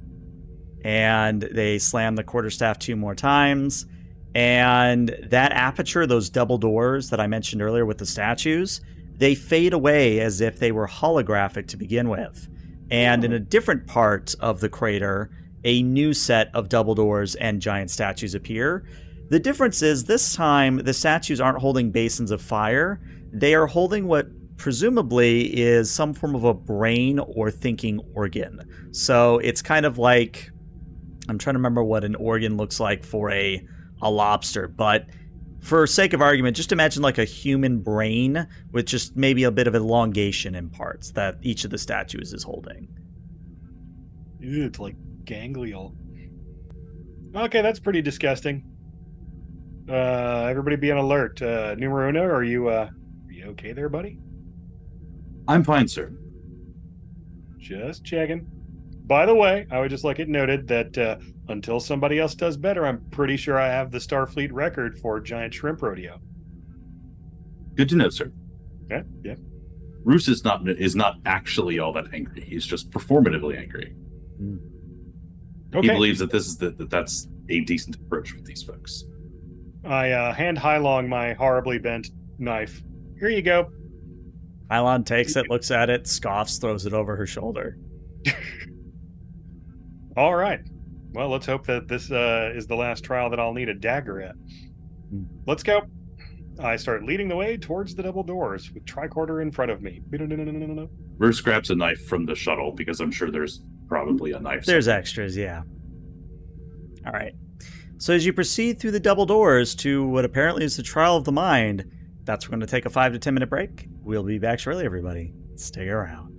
And they slam the quarterstaff 2 more times. And that aperture, those double doors that I mentioned earlier with the statues, they fade away as if they were holographic to begin with. And in a different part of the crater, a new set of double doors and giant statues appear. The difference is this time the statues aren't holding basins of fire. They are holding what presumably is some form of a brain or thinking organ. So it's kind of like, I'm trying to remember what an organ looks like for a lobster, but for sake of argument, just imagine like a human brain with just maybe a bit of elongation in parts that each of the statues is holding. Ew, it's like ganglial. Okay, that's pretty disgusting. Everybody be on alert. Numero uno, are you okay there, buddy? I'm fine, sir. Just checking. By the way, I would just like it noted that until somebody else does better, I'm pretty sure I have the Starfleet record for giant shrimp rodeo. Good to know, sir. Yeah, yeah. Roos is not actually all that angry. He's just performatively angry. Okay. He believes that that's a decent approach with these folks. I hand Highlong my horribly bent knife here you go. Hylon takes it, looks at it, scoffs, throws it over her shoulder. All right. Well, let's hope that this is the last trial that I'll need a dagger at. Let's go. I start leading the way towards the double doors with tricorder in front of me. Verse grabs a knife from the shuttle because I'm sure there's probably a knife. There's extras, yeah. All right. So as you proceed through the double doors to what apparently is the trial of the mind, that's going to take a 5 to 10 minute break. We'll be back shortly, everybody. Stay around.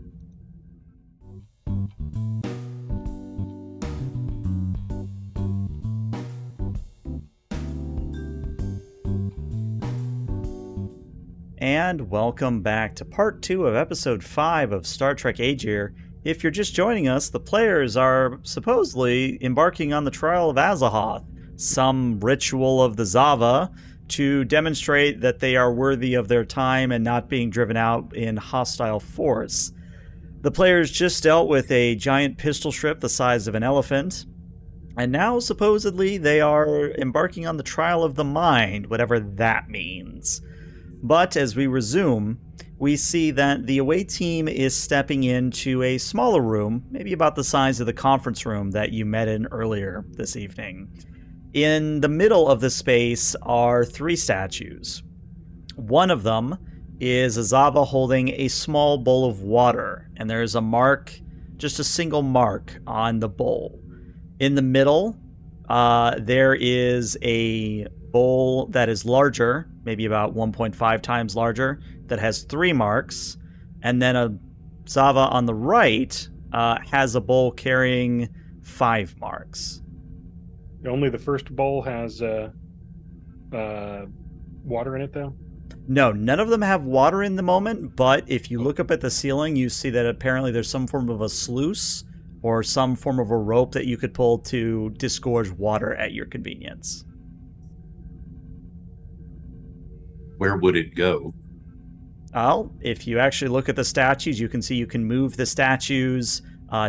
And welcome back to part 2 of episode 5 of Star Trek Agir. If you're just joining us, the players are supposedly embarking on the Trial of Azahoth, some ritual of the Xava, to demonstrate that they are worthy of their time and not being driven out in hostile force. The players just dealt with a giant pistol ship the size of an elephant, and now supposedly they are embarking on the Trial of the Mind, whatever that means. But as we resume, we see that the away team is stepping into a smaller room, maybe about the size of the conference room that you met in earlier this evening. In the middle of the space are 3 statues. One of them is a Xava holding a small bowl of water, and there is a mark, just a single mark on the bowl. In the middle, there is a bowl that is larger, maybe about 1.5 times larger, that has 3 marks, and then a Xava on the right has a bowl carrying 5 marks. Only the first bowl has water in it, though? No, none of them have water in the moment, but if you look up at the ceiling, you see that apparently there's some form of a sluice or some form of a rope that you could pull to disgorge water at your convenience. Where would it go? Well, if you actually look at the statues, you can see you can move the statues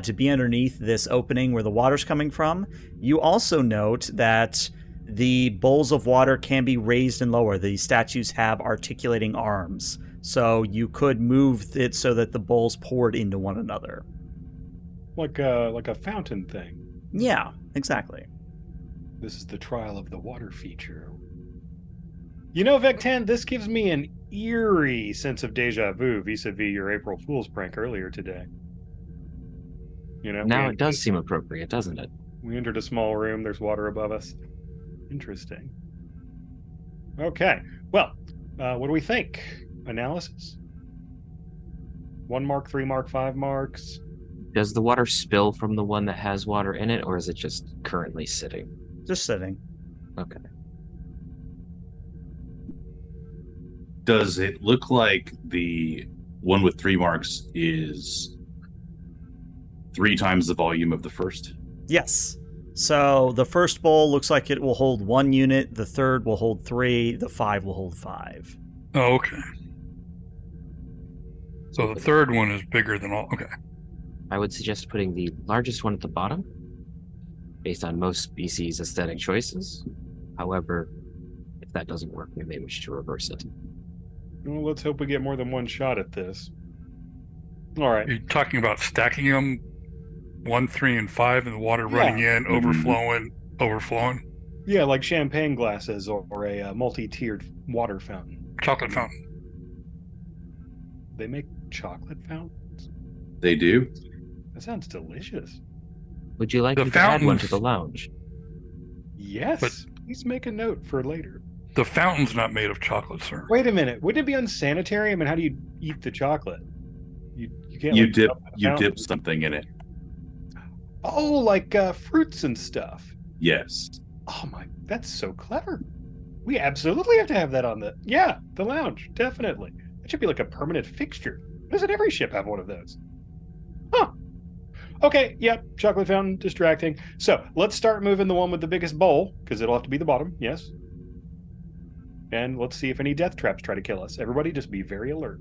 to be underneath this opening where the water's coming from. You also note that the bowls of water can be raised and lowered. The statues have articulating arms, so you could move it so that the bowls poured into one another. Like a fountain thing. Yeah, exactly. This is the Trial of the Water feature. You know, Vectan, this gives me an eerie sense of deja vu vis-a-vis your April Fool's prank earlier today. You know, now it does seem appropriate, doesn't it? We entered a small room. There's water above us. Interesting. Okay. Well, what do we think? Analysis? 1 mark, 3 mark, 5 marks. Does the water spill from the one that has water in it, or is it just currently sitting? Just sitting. Okay. Does it look like the one with 3 marks is 3 times the volume of the first? Yes. So the first bowl looks like it will hold 1 unit, the third will hold 3, the 5 will hold 5. Oh, okay. So the third one is bigger than all. Okay. I would suggest putting the largest one at the bottom, based on most species' aesthetic choices. However, if that doesn't work, we may wish to reverse it. Well, let's hope we get more than one shot at this. All right. You're talking about stacking them 1, 3, and 5, and the water running in, overflowing. Yeah, like champagne glasses or a multi-tiered water fountain. Chocolate fountain. They make chocolate fountains? They do. That sounds delicious. Would you like The me to add one to fountains- the lounge? Yes. But- Please make a note for later. The fountain's not made of chocolate, sir. Wait a minute. Wouldn't it be unsanitary? I mean, how do you eat the chocolate? You can't. You like, dip dump the you fountain. dip something in it. Oh, like fruits and stuff. Yes. Oh my, that's so clever. We absolutely have to have that on the lounge. Definitely. It should be like a permanent fixture. Doesn't every ship have one of those? Huh. Okay, yep, chocolate fountain, distracting. So let's start moving the one with the biggest bowl, because it'll have to be the bottom, yes. And let's see if any death traps try to kill us. Everybody just be very alert.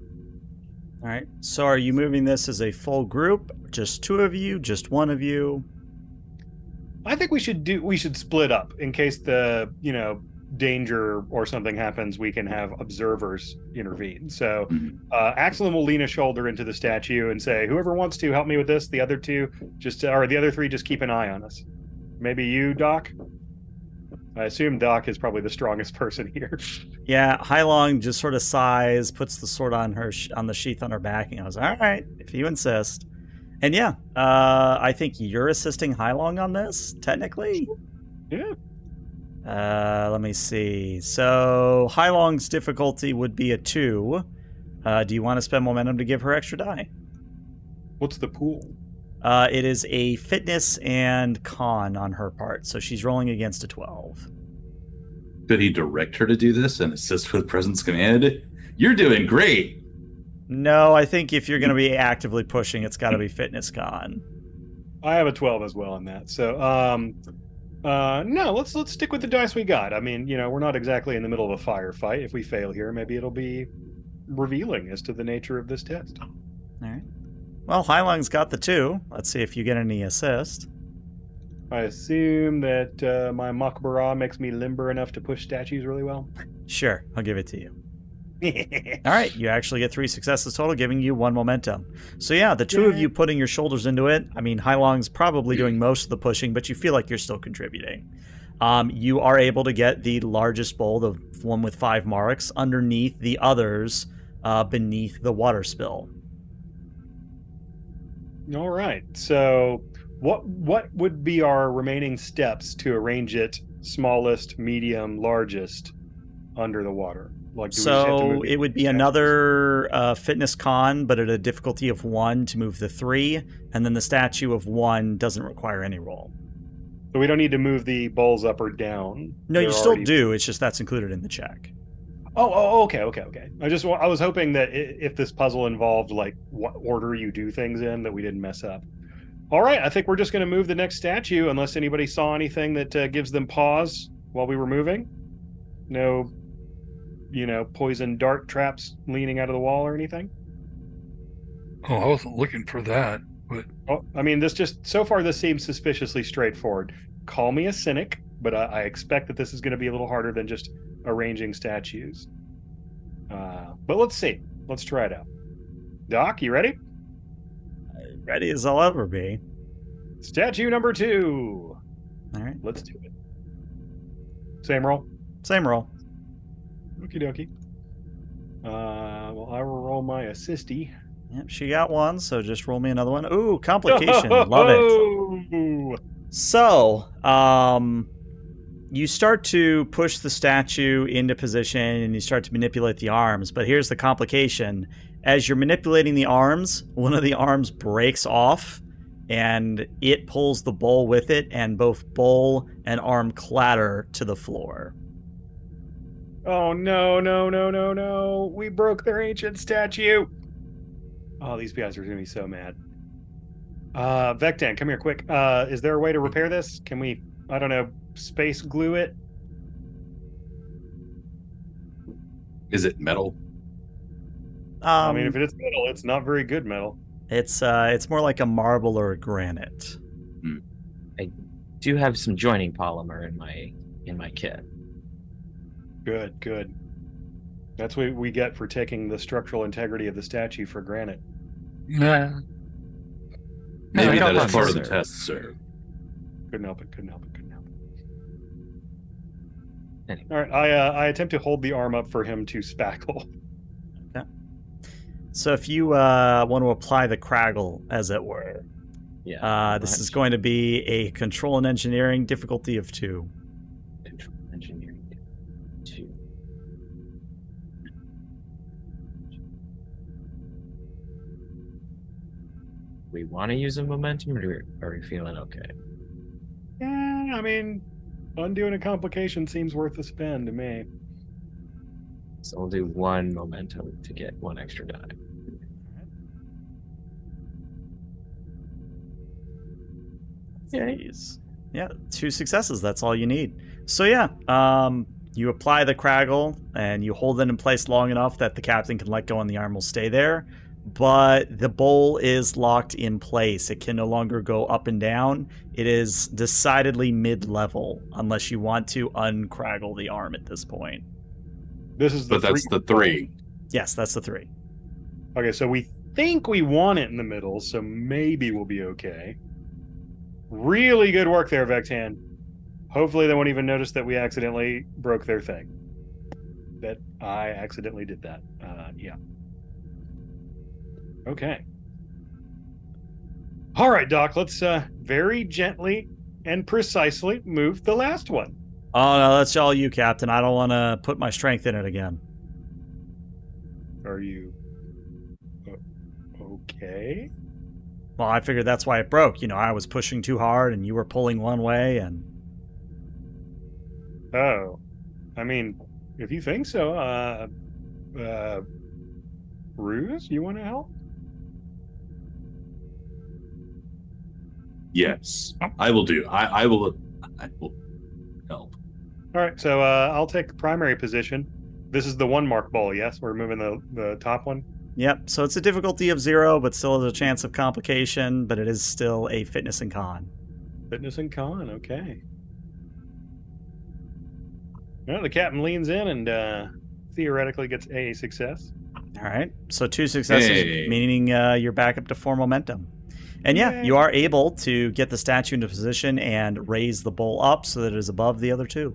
All right. So are you moving this as a full group? Just 2 of you? Just 1 of you? I think we should split up in case the, danger or something happens, we can have observers intervene. So Axelin will lean a shoulder into the statue and say, whoever wants to help me with this, the other two or the other three just keep an eye on us. Maybe you, Doc? I assume Doc is probably the strongest person here. Yeah, Hailong just sort of sighs, puts the sword on her on the sheath on her back, and goes, all right, if you insist. And yeah, I think you're assisting Hailong on this, technically. Yeah. Let me see. So Hailong's difficulty would be a 2. Do you want to spend momentum to give her extra die? What's the pool? It is a fitness and con on her part, so she's rolling against a 12. Could he direct her to do this and assist with presence command? You're doing great. No, I think if you're going to be actively pushing, it's got to be fitness con. I have a 12 as well on that. So, no, let's stick with the dice we got. I mean, we're not exactly in the middle of a firefight. If we fail here, maybe it'll be revealing as to the nature of this test. All right. Well, Hailong's got the 2. Let's see if you get any assist. I assume that my Makbara makes me limber enough to push statues really well. Sure, I'll give it to you. All right, you actually get 3 successes total, giving you 1 momentum. So yeah, the 2 of you putting your shoulders into it. I mean, Hailong's probably doing most of the pushing, but you feel like you're still contributing. You are able to get the largest bowl, the one with 5 marks, underneath the others beneath the water spill. All right. So what would be our remaining steps to arrange it smallest, medium, largest under the water? Like, so it would be another fitness con, but at a difficulty of 1 to move the 3, and then the statue of 1 doesn't require any roll. So we don't need to move the bowls up or down. No, you still do. It's just that's included in the check. Oh, okay. I was hoping that if this puzzle involved like what order you do things in, that we didn't mess up. All right, I think we're just going to move the next statue, unless anybody saw anything that gives them pause while we were moving. No, poison dart traps leaning out of the wall or anything. Oh, I wasn't looking for that, but I mean, so far this seems suspiciously straightforward. Call me a cynic, but I expect that this is going to be a little harder than just arranging statues. But let's see. Let's try it out. Doc, you ready? Ready as I'll ever be. Statue number 2. All right. Let's do it. Same roll? Same roll. Okie dokie. Well, I will roll my assisty. Yep, she got 1, so just roll me another one. Ooh, complication. Love it. So, you start to push the statue into position and you start to manipulate the arms, but here's the complication. As you're manipulating the arms, one of the arms breaks off and it pulls the bowl with it, and both bowl and arm clatter to the floor. Oh, no. We broke their ancient statue. Oh, these guys are going to be so mad. Vectan, come here quick. Is there a way to repair this? Can we, I don't know, space glue it? Is it metal? I mean, if it is metal, it's not very good metal. It's more like a marble or a granite. I do have some joining polymer in my kit. Good. That's what we get for taking the structural integrity of the statue for granted. nah. Maybe No, that is part of the sir. test, sir. Couldn't help it. Anyway. All right, I attempt to hold the arm up for him to spackle. Okay. So if you want to apply the craggle, as it were, this is going to be a control and engineering difficulty of 2. Control engineering 2. We want to use a momentum, or are we feeling okay? Yeah, I mean, undoing a complication seems worth a spend to me. So we'll do 1 momentum to get 1 extra die. Jeez. Yeah, 2 successes. That's all you need. So yeah, you apply the craggle and you hold it in place long enough that the captain can let go and the arm will stay there. but the bowl is locked in place. It can no longer go up and down. It is decidedly mid-level, unless you want to uncraggle the arm at this point. This is But that's the 3. Yes, that's the 3. Okay, so we think we want it in the middle, so maybe we'll be okay. Really good work there, Vectan. Hopefully they won't even notice that we accidentally broke their thing. That I accidentally did that. Yeah. Okay. All right, Doc, let's very gently and precisely move the last one. Oh, no, that's all you, Captain. I don't want to put my strength in it again. Are you okay? Well, I figured that's why it broke. You know, I was pushing too hard and you were pulling one way and... Oh. I mean, if you think so, Ruse, you want to help? Yes, I will do. I will help. All right, so I'll take primary position. This is the 1 mark bowl, yes? We're moving the top one? Yep, so it's a difficulty of 0, but still has a chance of complication, but it is still a fitness and con. Fitness and con, okay. Well, the captain leans in and theoretically gets a success. All right, so 2 successes, meaning you're back up to 4 momentum. And yeah, Yay. you are able to get the statue into position and raise the bowl up so that it is above the other 2.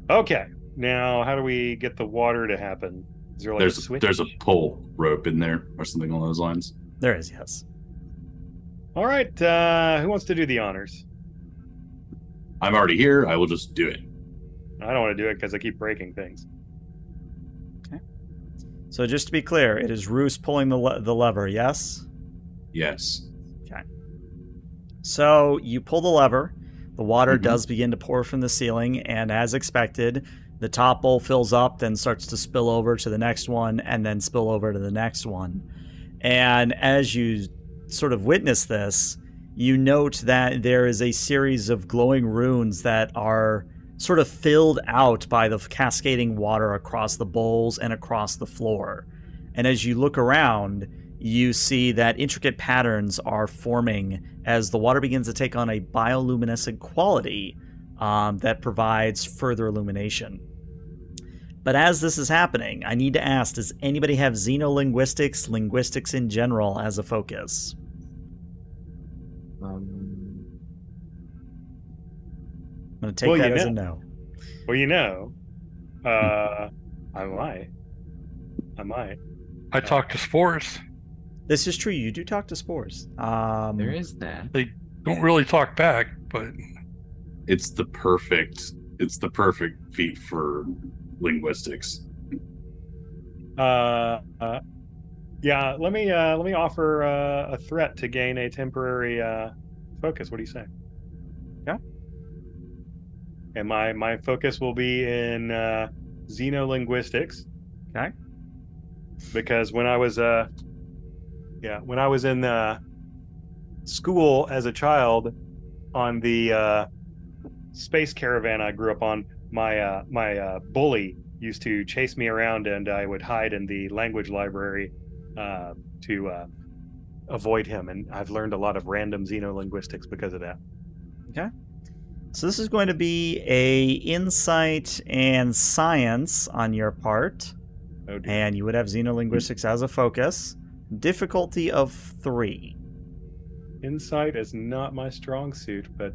Okay, now how do we get the water to happen? Is there like a switch? There's a pole rope in there or something along those lines. There is, yes. All right, who wants to do the honors? I'm already here. I will just do it. I don't want to do it because I keep breaking things. So just to be clear, it is Roos pulling the lever, yes? Yes. Okay. So you pull the lever. The water does begin to pour from the ceiling, and as expected, the top bowl fills up, then starts to spill over to the next one, and then spill over to the next one. And as you sort of witness this, you note that there is a series of glowing runes that are sort of filled out by the cascading water across the bowls and across the floor. And as you look around, you see that intricate patterns are forming as the water begins to take on a bioluminescent quality that provides further illumination. But as this is happening, I need to ask, does anybody have xenolinguistics, linguistics in general, as a focus? I'm going to take that as a no. Well, you know, I might. I talk to spores. This is true. You do talk to spores. There is that. They don't really talk back, but It's the perfect feat for linguistics. Yeah, let me offer a threat to gain a temporary focus. What do you say? Yeah. And my focus will be in xenolinguistics. Okay. Because when I was in school as a child on the space caravan I grew up on, my bully used to chase me around, and I would hide in the language library to avoid him. And I've learned a lot of random xenolinguistics because of that. Okay. So this is going to be a insight and science on your part. Oh, dear. And you would have xenolinguistics as a focus. Difficulty of 3. Insight is not my strong suit, but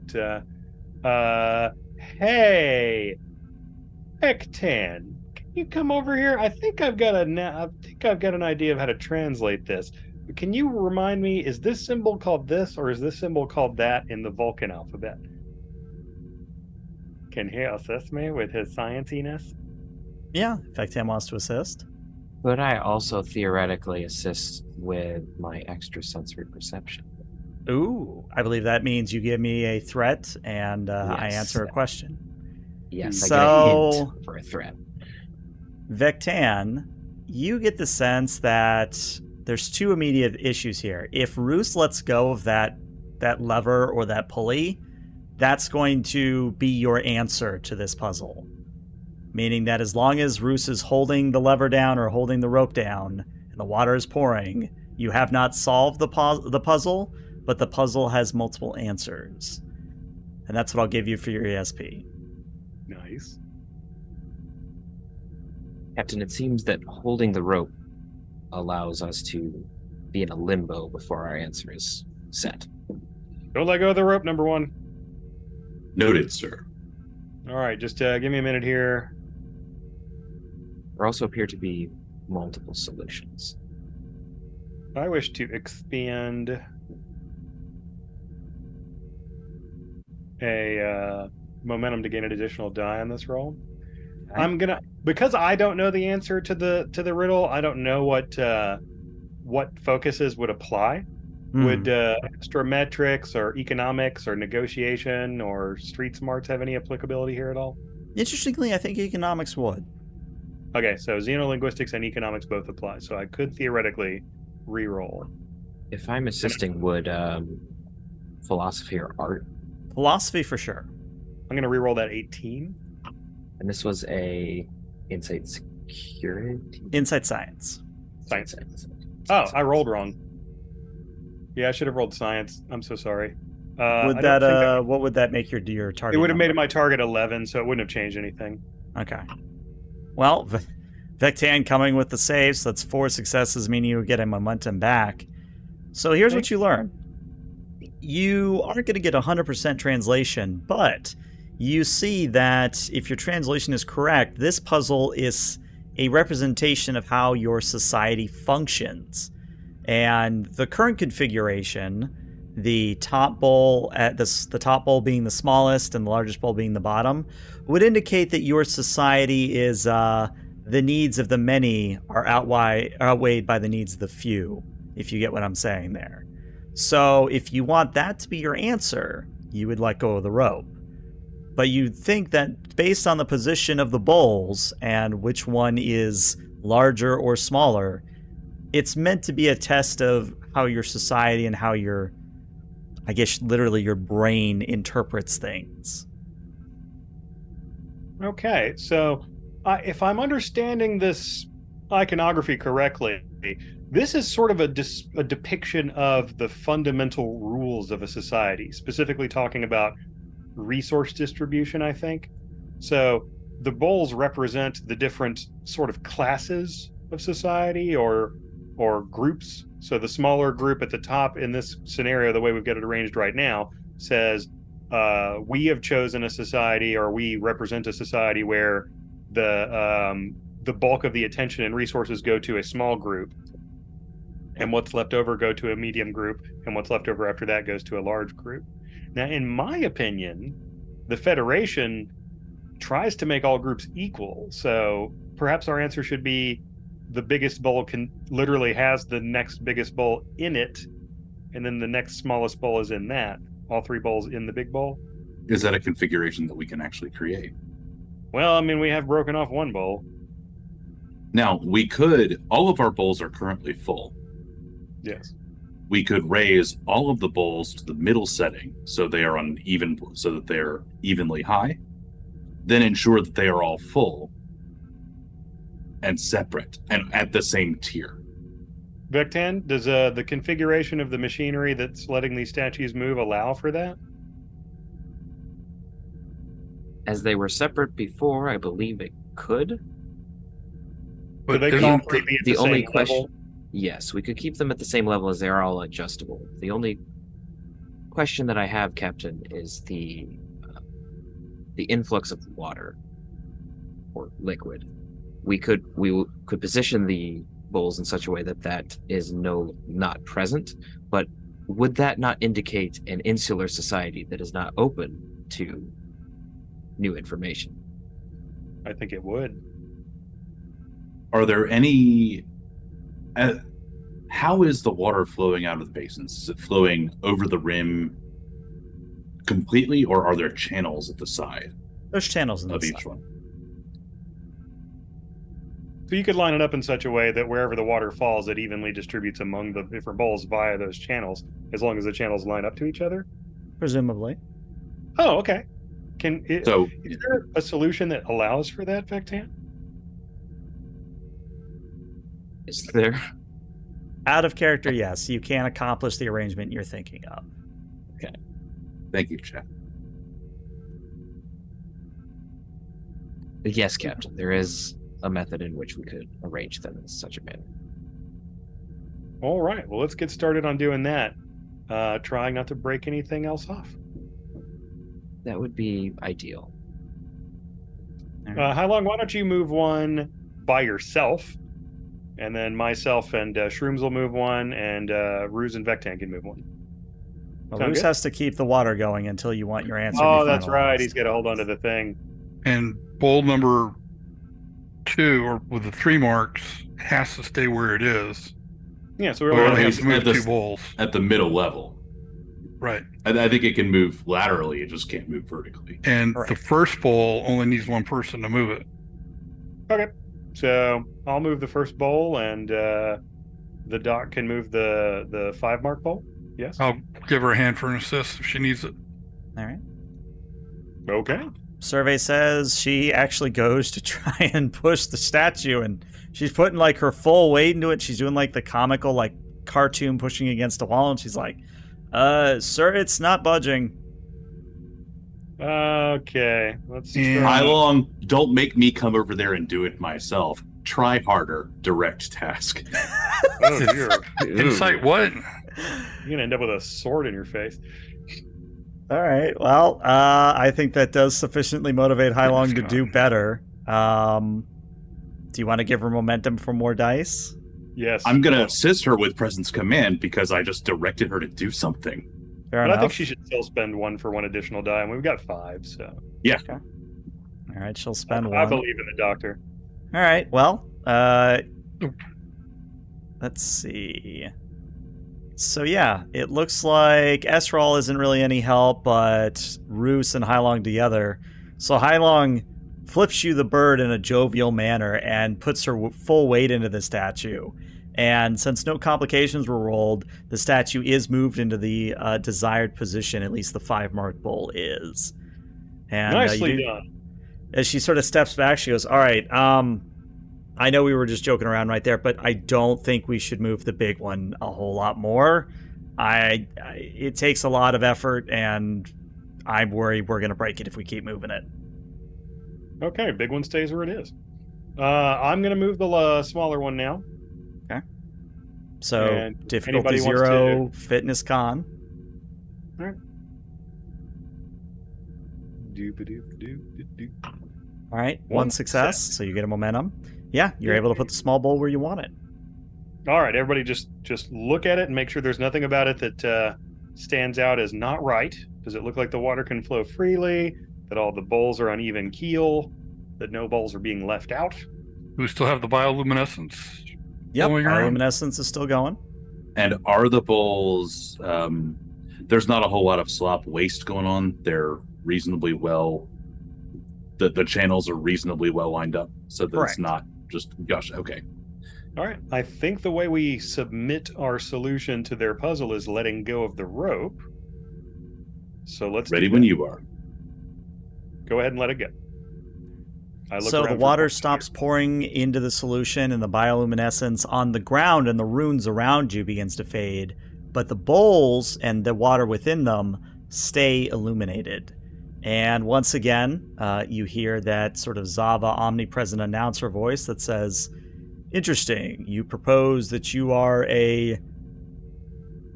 hey, Ektan, can you come over here? I think I've got an idea of how to translate this. Can you remind me, is this symbol called this, or is this symbol called that in the Vulcan alphabet? Can he assist me with his scienciness? Yeah, in fact, Tam wants to assist. Could I also theoretically assist with my extrasensory perception? Ooh, I believe that means you give me a threat and I answer a question. Yes, So, I get a hint for a threat. Vectan, you get the sense that there's 2 immediate issues here. If Roos lets go of that lever or that pulley, that's going to be your answer to this puzzle. meaning that as long as Roos is holding the lever down or holding the rope down and the water is pouring, you have not solved the puzzle, but the puzzle has multiple answers. And that's what I'll give you for your ESP. Nice. Captain, it seems that holding the rope allows us to be in a limbo before our answer is set. Don't let go of the rope, number one. Noted, sir. All right, just give me a minute here. There also appear to be multiple solutions. I wish to expand a momentum to gain an additional die on this roll. Okay. I'm gonna, because I don't know the answer to the riddle. I don't know what focuses would apply. Would astrometrics or economics or negotiation or street smarts have any applicability here at all? Interestingly, I think economics would. Okay, so xenolinguistics and economics both apply. So I could theoretically re-roll. If I'm assisting, would philosophy or art? Philosophy for sure. I'm gonna re-roll that 18. And this was a insight security? Insight science. Science. Oh, I rolled wrong. Yeah, I should have rolled science. I'm so sorry. Would that what would that make your target? It would have number? made my target 11, so it wouldn't have changed anything. Okay. Well, Vectan coming with the save, so that's 4 successes, meaning you get a momentum back. So here's what you learn. You aren't going to get 100% translation, but you see that if your translation is correct, this puzzle is a representation of how your society functions. And the current configuration, the top bowl at the top bowl being the smallest and the largest bowl being the bottom, would indicate that your society is the needs of the many are outweighed by the needs of the few, if you get what I'm saying there. So if you want that to be your answer, you would let go of the rope. But you'd think that based on the position of the bowls and which one is larger or smaller, it's meant to be a test of how your society and how your, I guess, literally your brain interprets things. Okay, so if I'm understanding this iconography correctly, this is sort of a depiction of the fundamental rules of a society, specifically talking about resource distribution, I think. So the bowls represent the different sort of classes of society or groups. So the smaller group at the top in this scenario, the way we've got it arranged right now, says we have chosen a society, or we represent a society where the bulk of the attention and resources go to a small group, and what's left over go to a medium group, and what's left over after that goes to a large group. Now, in my opinion, the Federation tries to make all groups equal. So perhaps our answer should be the biggest bowl literally has the next biggest bowl in it, and then the next smallest bowl is in that. All 3 bowls in the big bowl. Is that a configuration that we can actually create? Well, I mean, we have broken off 1 bowl. Now, all of our bowls are currently full. Yes. We could raise all of the bowls to the middle setting so they are so that they're evenly high, then ensure that they are all full and separate and at the same tier. Vectan, does the configuration of the machinery that's letting these statues move allow for that? As they were separate before, I believe it could. But they can all 3 be at the only same question, level? yes, we could keep them at the same level as they're all adjustable. The only question that I have, Captain, is the influx of water or liquid. We could position the bowls in such a way that is not present, but would that not indicate an insular society that is not open to new information? I think it would. Are there any... how is the water flowing out of the basins? Is it flowing over the rim completely, or are there channels at the side? There's channels in of the each side. one. So you could line it up in such a way that wherever the water falls, it evenly distributes among the different bowls via those channels, as long as the channels line up to each other? Presumably. Oh, okay. Is there a solution that allows for that, Vectan? Is there? Out of character, yes. You can accomplish the arrangement you're thinking of. Okay. Thank you, Chat. Yes, Captain. There is a method in which we could arrange them in such a manner. All right. Well, let's get started on doing that. Trying not to break anything else off. That would be ideal. How long? Why don't you move one by yourself? And then myself and Shrooms will move one, and Ruse and Vectan can move one. Well, Ruse has to keep the water going until you want your answer. Oh, that's right. He's got to hold on to the thing. And bowl number 2, or with the 3 marks, has to stay where it is. Yeah, so we're only have to move 2 bowls. At the middle level. Right. I think it can move laterally, it just can't move vertically. And the first bowl only needs 1 person to move it. Okay. So I'll move the first bowl, and the doc can move the 5 mark bowl. Yes. I'll give her a hand for an assist if she needs it. All right. Okay. Survey says she actually goes to try and push the statue, and she's putting like her full weight into it. She's doing like the comical like cartoon pushing against a wall, and she's like, sir, it's not budging. Okay, let's try. Hylong, don't make me come over there and do it myself. Try harder. Direct task. Oh dear. Insight what? You're gonna end up with a sword in your face. All right. Well, I think that does sufficiently motivate Hylong to do better. Do you want to give her momentum for more dice? Yes. I'm gonna assist her with presence command because I just directed her to do something. Fair but enough. I think she should still spend 1 for 1 additional die, and we've got 5, so. Yeah. Okay. All right, she'll spend 1. I believe in the doctor. All right, well, let's see. So yeah, it looks like Esrol isn't really any help, but Roos and Hylong together. So Hylong flips you the bird in a jovial manner and puts her full weight into the statue. And since no complications were rolled, the statue is moved into the desired position, at least the 5 mark bowl is. And, nicely done. As she sort of steps back, she goes, all right, I know we were just joking around right there, but I don't think we should move the big one a whole lot more. It takes a lot of effort, and I'm worried we're going to break it if we keep moving it. Okay, big one stays where it is. I'm going to move the smaller one now. Okay. So, and difficulty 0, fitness con. All right. All right, 1 success, so you get a momentum. Yeah, you're able to put the small bowl where you want it. All right, everybody just look at it and make sure there's nothing about it that stands out as not right. Does it look like the water can flow freely, that all the bowls are on even keel, that no bowls are being left out? We still have the bioluminescence. Yep, bioluminescence is still going. And are the bowls, there's not a whole lot of slop waste going on. They're reasonably well, the channels are reasonably well lined up so that It's not just gush. Okay. All right. I think the way we submit our solution to their puzzle is letting go of the rope. So let's ready when you are. Go ahead and let it go. So the water stops pouring into the solution, and the bioluminescence on the ground and the runes around you begins to fade, but the bowls and the water within them stay illuminated. And once again, you hear that sort of Xava omnipresent announcer voice that says, interesting, you propose that you are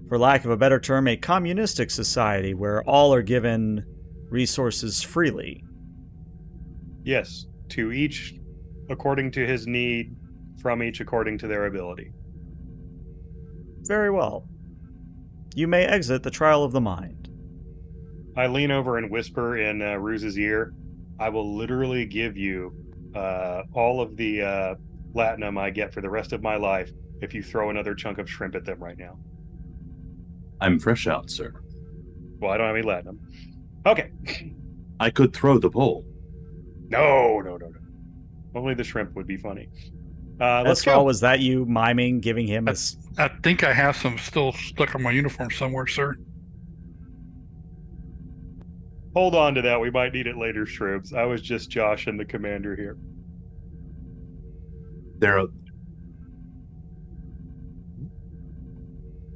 for lack of a better term, a communistic society where all are given resources freely. Yes, to each according to his need, from each according to their ability. Very well. You may exit the trial of the mind. I lean over and whisper in Ruse's ear, I will literally give you all of the latinum I get for the rest of my life if you throw another chunk of shrimp at them right now. I'm fresh out, sir. Well, I don't have any latinum. Okay. I could throw the bowl. No. Only the shrimp would be funny. Let's go. Was that you miming, giving him a... I think I have some still stuck on my uniform somewhere, sir. Hold on to that. We might need it later, Shrooms. I was just Josh and the commander here.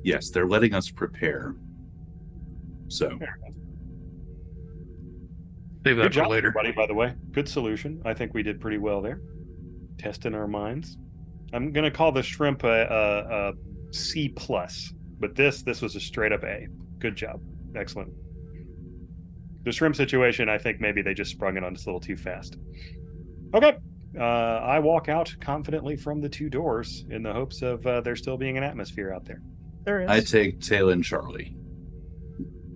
Yes, they're letting us prepare. So Save that Good for job, later. everybody, by the way. Good solution. I think we did pretty well there. Testing our minds. I'm going to call the shrimp a C+, but this was a straight up A. Good job. Excellent. The shrimp situation, I think maybe they just sprung it on us a little too fast. Okay. I walk out confidently from the two doors in the hopes of there still being an atmosphere out there. There is. I take Taylor and Charlie.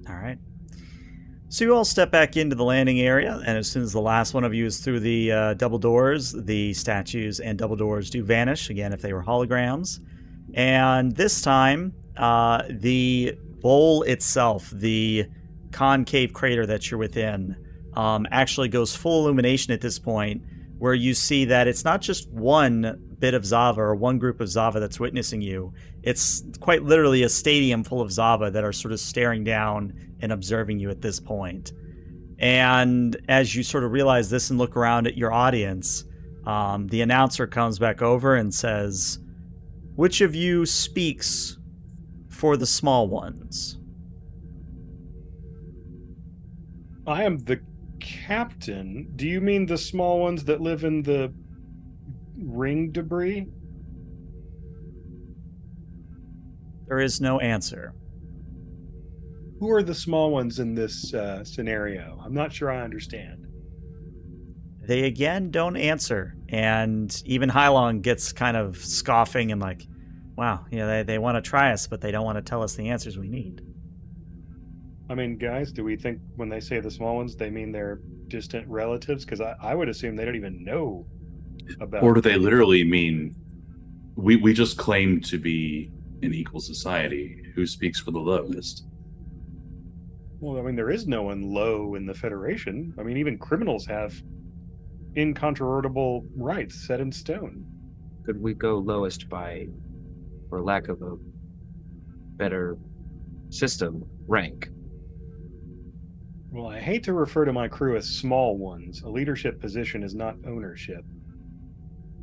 All right. So you all step back into the landing area, and as soon as the last one of you is through the double doors, the statues and double doors do vanish, again, if they were holograms. And this time, the bowl itself, the concave crater that you're within, actually goes full illumination at this point, where you see that it's not just one bit of Xava or one group of Xava that's witnessing you. It's quite literally a stadium full of Xava that are sort of staring down and observing you at this point. And as you sort of realize this and look around at your audience, the announcer comes back over and says, "Which of you speaks for the small ones?" I am the captain. Do you mean the small ones that live in the ring debris? There is no answer. Who are the small ones in this scenario? I'm not sure I understand. They again don't answer, and even Hylong gets kind of scoffing and like, wow, they want to try us, but they don't want to tell us the answers we need. I mean, guys, do we think when they say the small ones, they mean they're distant relatives? Because I would assume they don't even know about... Or do they literally mean we just claim to be an equal society? Who speaks for the lowest? Well, I mean, there is no one low in the Federation. I mean, even criminals have incontrovertible rights set in stone. Could we go lowest by, for lack of a better system, rank? Well, I hate to refer to my crew as small ones. A leadership position is not ownership.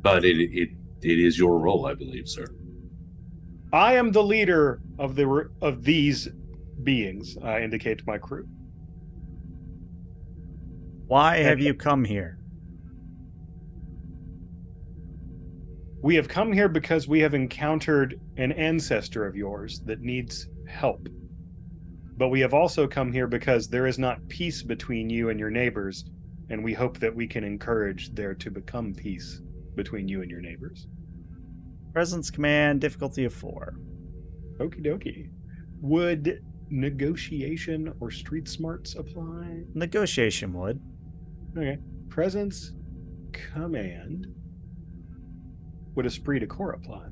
But it is your role, I believe, sir. I am the leader of these beings. I indicate to my crew. Why have you come here? We have come here because we have encountered an ancestor of yours that needs help. But we have also come here because there is not peace between you and your neighbors, and we hope that we can encourage there to become peace between you and your neighbors. Presence command, difficulty of 4. Okie dokie. Would negotiation or street smarts apply? Negotiation would. Okay. Presence command. Would esprit de corps apply?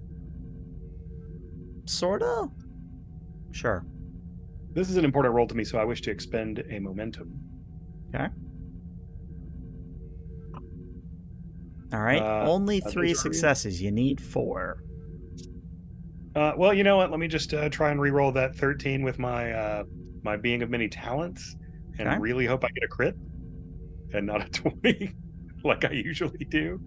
Sorta? Sure. This is an important roll to me, so I wish to expend a momentum. Okay. All right. Only 3 successes. You need 4. Well, you know what? Let me just try and re-roll that 13 with my my being of many talents, and really hope I get a crit and not a 20 like I usually do.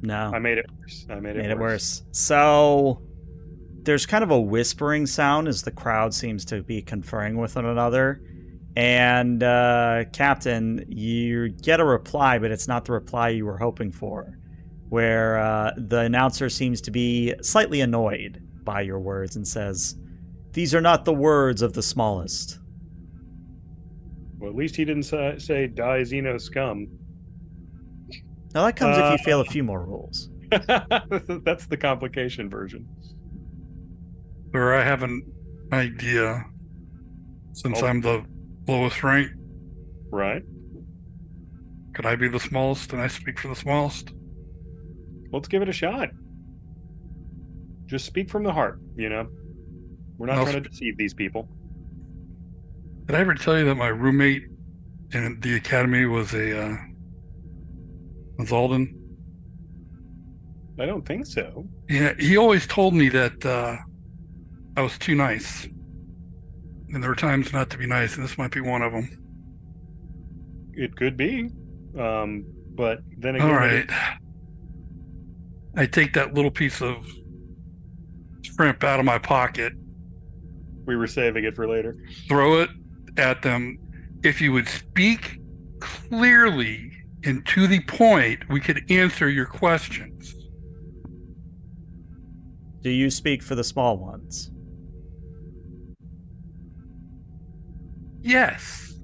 No. I made it worse. I made it worse. So there's kind of a whispering sound as the crowd seems to be conferring with one another. And Captain, you get a reply, but it's not the reply you were hoping for, where the announcer seems to be slightly annoyed by your words and says, "These are not the words of the smallest." Well, at least he didn't say die Xeno scum. Now that comes if you fail a few more rules. That's the complication version. Or I have an idea, since I'm the lowest rank. Right. Could I be the smallest and I speak for the smallest? Let's give it a shot. Just speak from the heart, you know? We're not trying to deceive these people. Did I ever tell you that my roommate in the academy was a Alden? I don't think so. Yeah, he always told me that I was too nice. And there are times not to be nice, and this might be one of them. It could be. But then again... All right. I take that little piece of shrimp out of my pocket. We were saving it for later. Throw it at them. If you would speak clearly and to the point, we could answer your questions. Do you speak for the small ones? Yes.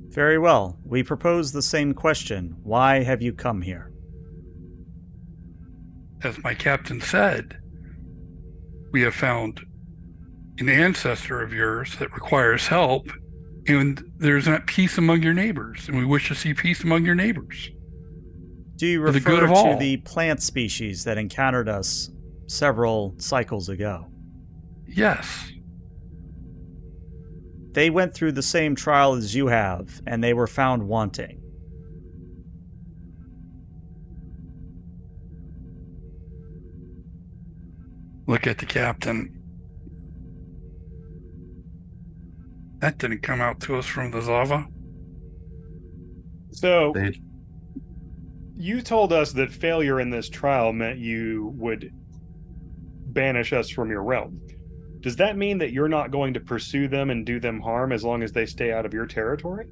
Very well. We propose the same question. Why have you come here? As my captain said, we have found an ancestor of yours that requires help, and there's not peace among your neighbors, and we wish to see peace among your neighbors. Do you For the good refer of to all. the plant species that encountered us several cycles ago? Yes. They went through the same trial as you have, and they were found wanting. Look at the captain. That didn't come out to us from the Xava. So, They, you told us that failure in this trial meant you would banish us from your realm. Does that mean that you're not going to pursue them and do them harm as long as they stay out of your territory?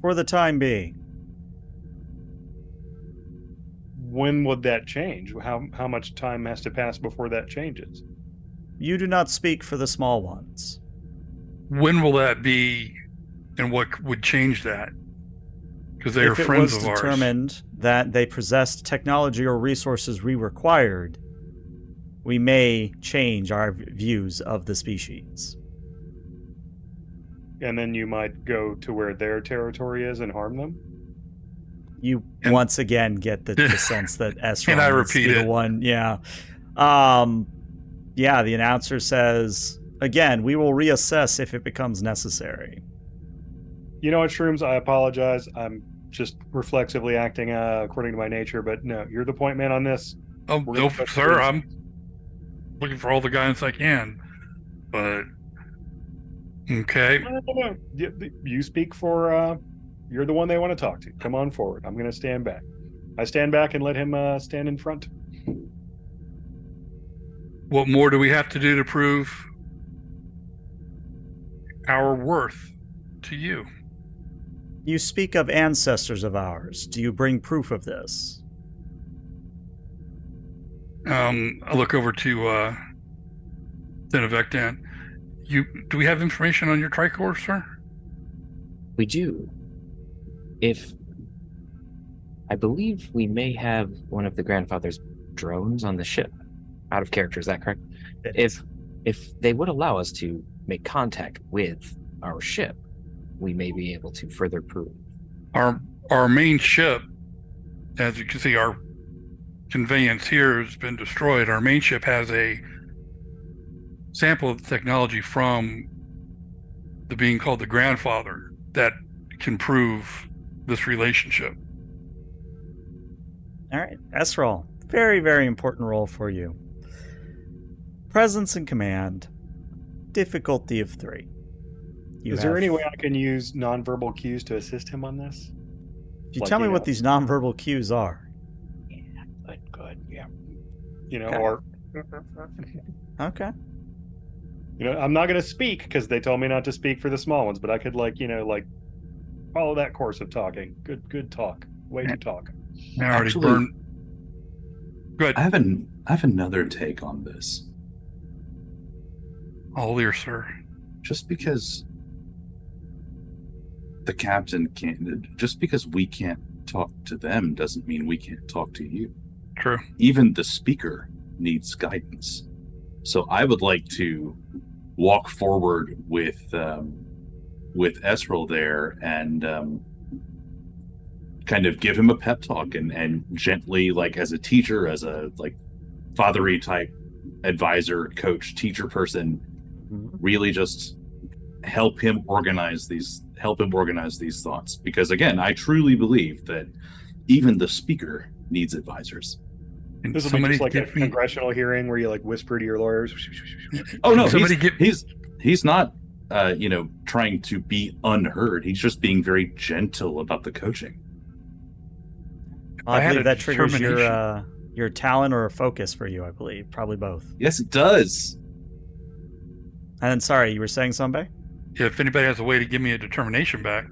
For the time being. When would that change? How much time has to pass before that changes? You do not speak for the small ones. When will that be, and what would change that? Because they are If it friends was of ours. determined that they possessed technology or resources we required, we may change our views of the species. And then you might go to where their territory is and harm them? You And- once again get the sense that Esron And I must be repeat the it. one. Yeah. Yeah, the announcer says, again, we will reassess if it becomes necessary. You know what, Shrooms? I apologize. I'm just reflexively acting according to my nature, but no, you're the point man on this. Oh, We're no, gonna put sir, these- I'm looking for all the guidance I can. But, okay. No. You speak for, you're the one they want to talk to. Come on forward. I'm going to stand back. I stand back and let him stand in front. What more do we have to do to prove our worth to you? You speak of ancestors of ours. Do you bring proof of this? I look over to Zenevectan. Do we have information on your tricor, sir? We do. I believe we may have one of the grandfather's drones on the ship. Out of character, is that correct? If they would allow us to make contact with our ship, we may be able to further prove. Our main ship, as you can see, our conveyance here has been destroyed. Our main ship has a sample of the technology from the being called the grandfather that can prove this relationship. All right, S-roll. Very, very important role for you. Presence and command. Difficulty of 3. Is there any way I can use nonverbal cues to assist him on this? If you like, tell me you what know- these nonverbal cues are. Good, yeah. You know, Okay. or Okay. I'm not going to speak because they told me not to speak for the small ones, but I could follow that course of talking. Good talk. Way to talk. I already Actually- burned. Good. I have another take on this. All ears, sir. Just because the captain can't, just because we can't talk to them doesn't mean we can't talk to you. True. Even the speaker needs guidance. So I would like to walk forward with Esrel there and kind of give him a pep talk and gently, like as a teacher, as a fathery type advisor, coach, teacher person, really just help him organize these thoughts. Because again, I truly believe that even the speaker needs advisors. And This will be somebody just like a give me. congressional hearing where you like whisper to your lawyers. Oh no, Somebody he's not trying to be unheard. He's just being very gentle about the coaching. I had believe a that triggers determination. your talent or a focus for you, I believe. Probably both. Yes, it does. And then, sorry, you were saying something? If anybody has a way to give me a determination back,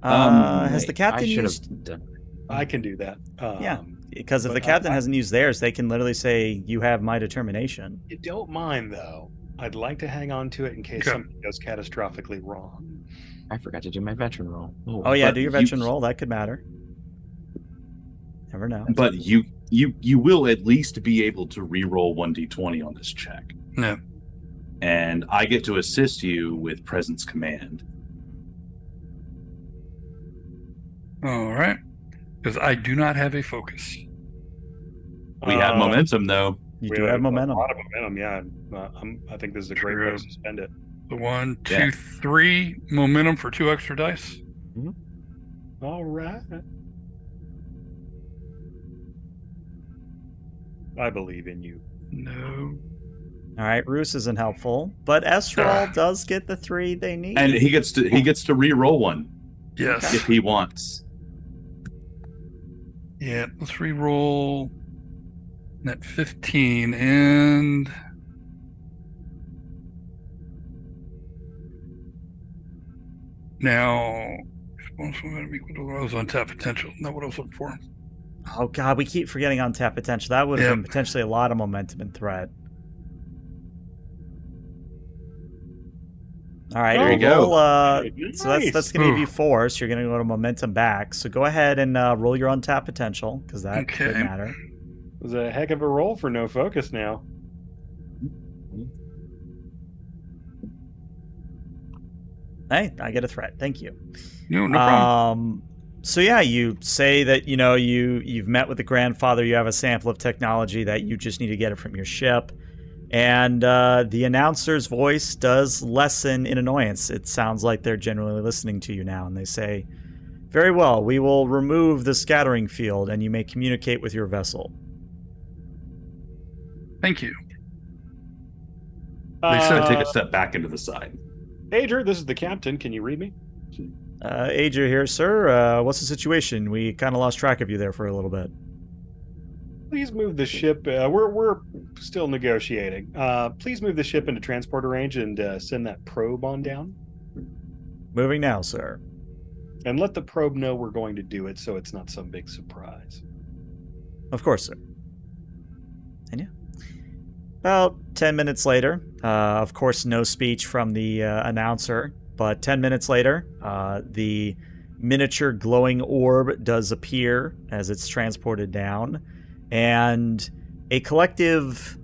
Has the Wait, captain I should used... have done. I can do that. Yeah, because if but the captain I- hasn't used theirs, they can literally say, you have my determination. You don't mind though. I'd like to hang on to it in case Okay. something goes catastrophically wrong. I forgot to do my veteran roll. Oh yeah, But do your you- veteran roll. That could matter. Never know. But you will at least be able to re-roll 1d20 on this check. no. And I get to assist you with presence command. All right. Because I do not have a focus. We have momentum though. You We do have momentum. A lot of momentum, yeah. I think this is a great way True. to spend it. The 1, 2, Yeah. 3 momentum for 2 extra dice. All right. I believe in you. No. All right, Roos isn't helpful, but Esral does get the 3 they need. And he gets to re-roll one Yes. if he wants. Yeah, let's re-roll that 15 and now responsible momentum equal to what I was on tap potential. Not what I was looking for. Oh god, we keep forgetting untapped potential. That would have Yep. been potentially a lot of momentum and threat. All right, There you go. roll, Nice. so that's going to give you 4, so you're going to go to momentum back. So go ahead and roll your untapped potential, because that could Okay. matter. It was a heck of a roll for no focus now. Hey, I get a threat. Thank you. No problem. So yeah, you say that you've met with the grandfather. You have a sample of technology that you just need to get it from your ship, and the announcer's voice does lessen in annoyance. It sounds like they're genuinely listening to you now, and they say, "Very well. We will remove the scattering field, and you may communicate with your vessel." Thank you. They should take a step back into the side. Agir, this is the captain. Can you read me? Agir here, sir. What's the situation? We kind of lost track of you there for a little bit. Please move the ship. We're still negotiating. Please move the ship into transporter range and send that probe on down. Moving now, sir. And let the probe know we're going to do it so it's not some big surprise. Of course, sir. And yeah. About 10 minutes later, of course, no speech from the announcer, but 10 minutes later, the miniature glowing orb does appear as it's transported down, and a collective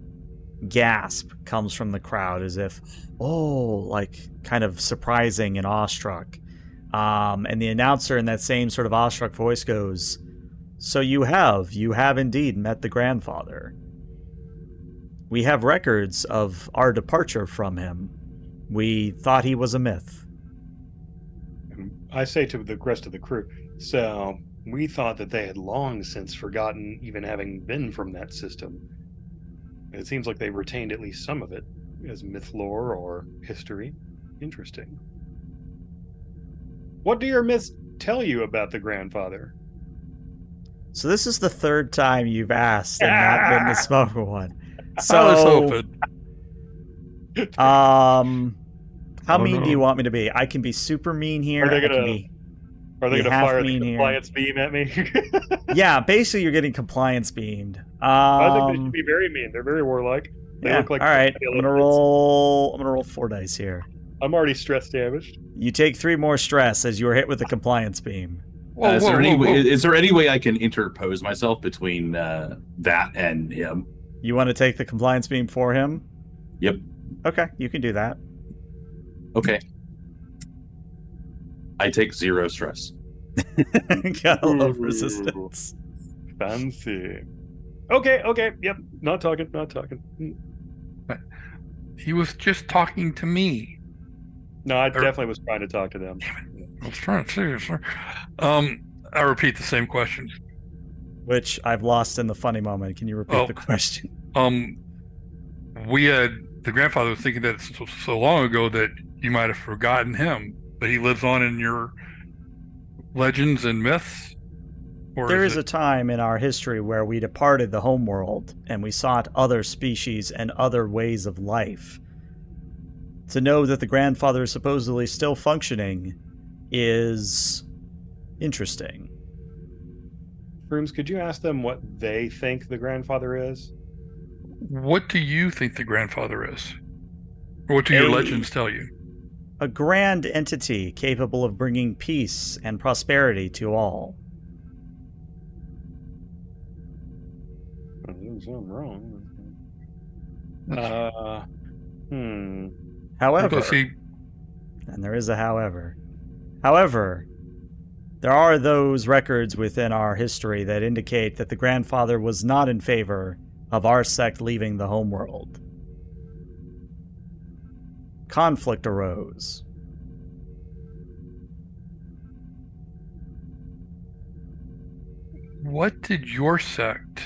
gasp comes from the crowd as if, oh, like kind of surprising and awestruck. And the announcer in that same sort of awestruck voice goes, "So you have indeed met the grandfather. We have records of our departure from him. We thought he was a myth." And I say to the rest of the crew, so we thought that they had long since forgotten even having been from that system. It seems like they retained at least some of it as myth lore or history. Interesting. What do your myths tell you about the grandfather? So this is the third time you've asked and not been the spoken one. So, I was hoping. how Oh, mean do no. you want me to be? I can be super mean here. Are they I can gonna- be- Are they You going to have fire me the in here. compliance beam at me? Yeah, basically you're getting compliance beamed. I think they should be very mean. They're very warlike. They Yeah, look like all right. the I'm gonna Olympians. roll 4 dice here. I'm already stress damaged. You take 3 more stress as you are hit with the compliance beam. Whoa, Is whoa, there whoa, any way? whoa. Is there any way I can interpose myself between that and him? You want to take the compliance beam for him? Yep. Okay, you can do that. Okay. I take 0 stress. Gotta love Ooh. resistance. Fancy. Okay. Yep. Not talking. He was just talking to me. No, I definitely was trying to talk to them. I was trying to say, sir. I repeat the same question. Which I've lost in the funny moment. Can you repeat the question? The grandfather was thinking that so long ago that you might have forgotten him, but he lives on in your legends and myths? Or there is a time in our history where we departed the homeworld and we sought other species and other ways of life. To know that the grandfather is supposedly still functioning is interesting. Brooms, could you ask them what they think the grandfather is? What do you think the grandfather is? Or what do your legends tell you? A grand entity capable of bringing peace and prosperity to all. I'm wrong. However, and there is a however. However, there are those records within our history that indicate that the grandfather was not in favor of our sect leaving the homeworld. Conflict arose. What did your sect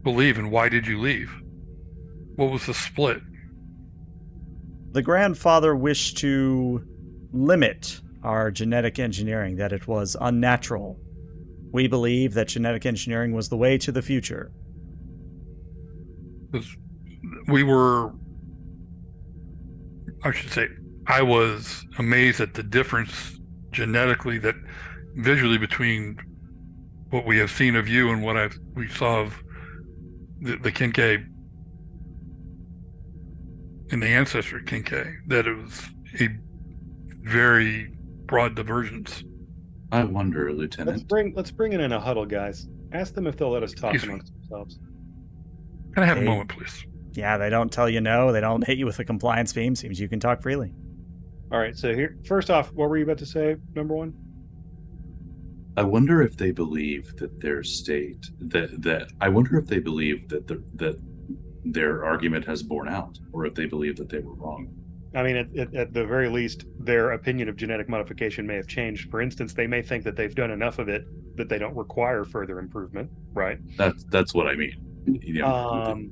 believe, and why did you leave? What was the split? The grandfather wished to limit our genetic engineering, that it was unnatural. We believe that genetic engineering was the way to the future. I was amazed at the difference genetically, that visually, between what we have seen of you and what we saw of the Kincaid and the ancestry Kincaid, that it was a very broad divergence. I wonder, Lieutenant. Let's bring it in a huddle, guys. Ask them if they'll let us talk amongst themselves. Can I have a moment, please? Yeah, they don't tell you no. They don't hit you with a compliance beam. Seems you can talk freely. All right, so here, first off, what were you about to say, number one? I wonder if they believe that their state, I wonder if they believe that their argument has borne out, or if they believe that they were wrong. I mean, at the very least, their opinion of genetic modification may have changed. For instance, they may think that they've done enough of it that they don't require further improvement, right? That's what I mean. You know,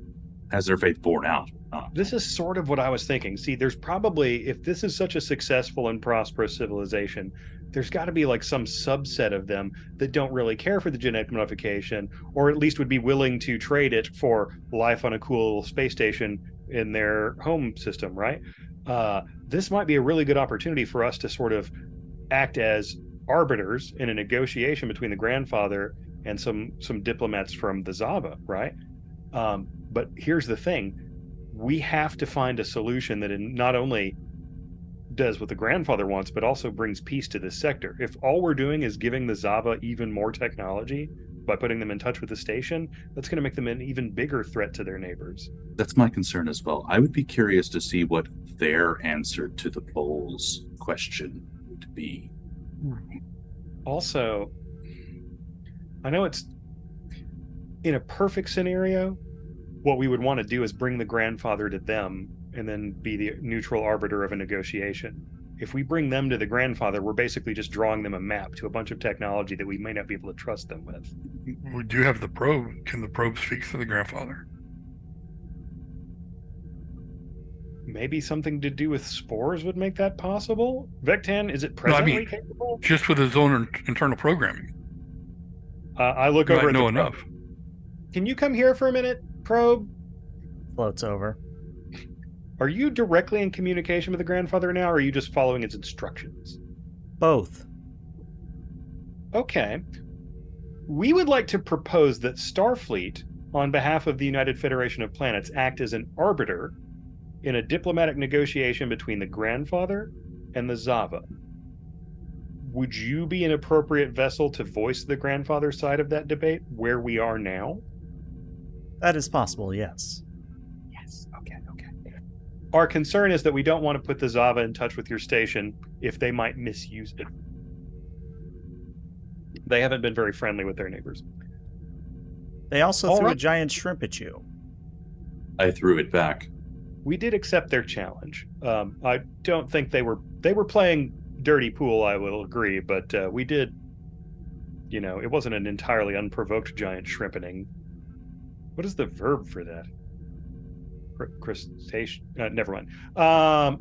has their faith borne out? This is sort of what I was thinking. See, there's probably, if this is such a successful and prosperous civilization, there's got to be like some subset of them that don't really care for the genetic modification, or at least would be willing to trade it for life on a cool space station in their home system, right? This might be a really good opportunity for us to sort of act as arbiters in a negotiation between the grandfather and some diplomats from the Xava, right? But here's the thing. We have to find a solution that not only does what the grandfather wants, but also brings peace to this sector. If all we're doing is giving the Xava even more technology by putting them in touch with the station, that's going to make them an even bigger threat to their neighbors. That's my concern as well. I would be curious to see what their answer to the polls question would be. Also, I know it's in a perfect scenario, what we would want to do is bring the grandfather to them and then be the neutral arbiter of a negotiation. If we bring them to the grandfather, we're basically just drawing them a map to a bunch of technology that we may not be able to trust them with. We do have the probe. Can the probe speak for the grandfather? Maybe something to do with spores would make that possible? Vectan, is it presently capable? Just with his own internal programming. I look over at know enough. Can you come here for a minute, probe? Floats over. Are you directly in communication with the grandfather now, or are you just following its instructions? Both. Okay. We would like to propose that Starfleet, on behalf of the United Federation of Planets, act as an arbiter in a diplomatic negotiation between the grandfather and the Xava. Would you be an appropriate vessel to voice the grandfather's side of that debate where we are now? That is possible, yes. Yes, okay. Our concern is that we don't want to put the Xava in touch with your station if they might misuse it. They haven't been very friendly with their neighbors. They also threw a giant shrimp at you. I threw it back. We did accept their challenge. I don't think they were playing dirty pool, I will agree, but we did it wasn't an entirely unprovoked giant shrimpening. What is the verb for that? Crustacean. Never mind.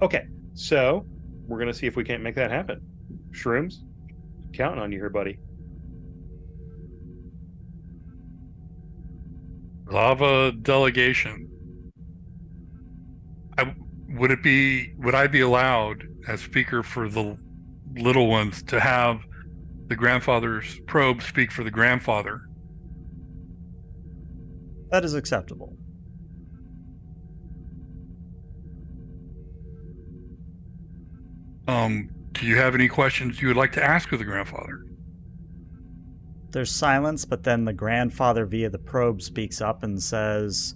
Okay, so we're gonna see if we can't make that happen. Shrooms, counting on you here, buddy. Lava delegation. Would I be allowed as speaker for the little ones to have the grandfather's probe speak for the grandfather? That is acceptable. Do you have any questions you would like to ask of the grandfather? There's silence, but then the grandfather via the probe speaks up and says,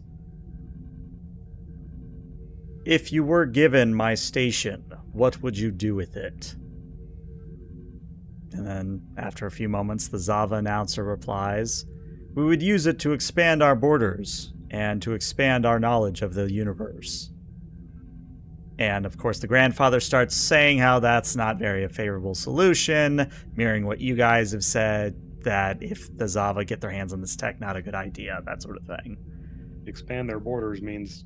"If you were given my station, what would you do with it?" And then, after a few moments, the Xava announcer replies, "We would use it to expand our borders and to expand our knowledge of the universe." And, of course, the grandfather starts saying how that's not very a favorable solution, mirroring what you guys have said, that if the Xava get their hands on this tech, not a good idea, that sort of thing. Expand their borders means,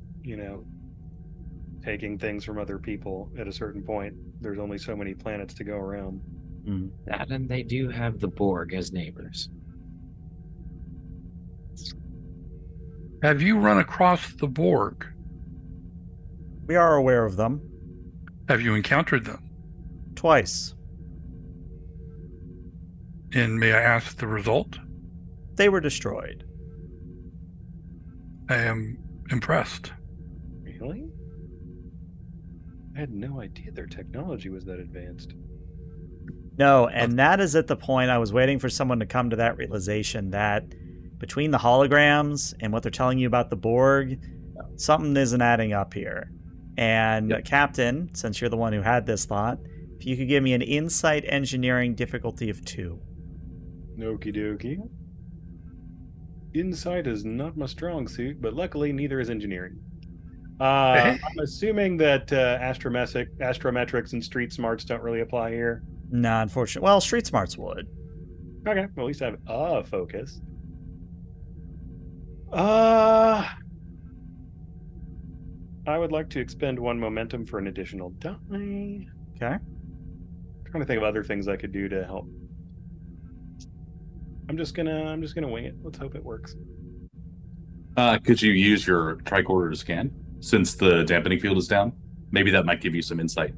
taking things from other people at a certain point. There's only so many planets to go around. That, and they do have the Borg as neighbors. Have you run across the Borg? We are aware of them. Have you encountered them? Twice. And may I ask the result? They were destroyed. I am impressed. Really? I had no idea their technology was that advanced. No, and that is at the point I was waiting for someone to come to that realization that between the holograms and what they're telling you about the Borg, something isn't adding up here. And Captain, since you're the one who had this thought, if you could give me an insight engineering difficulty of 2. Okie dokie. Insight is not my strong suit, but luckily neither is engineering. I'm assuming that astrometrics and street smarts don't really apply here. No, unfortunately. Well, street smarts would. Okay, well, at least I have a focus. I would like to expend 1 momentum for an additional die. Okay. I'm trying to think of other things I could do to help. I'm just gonna wing it. Let's hope it works. Could you use your tricorder to scan? Since the dampening field is down, maybe that might give you some insight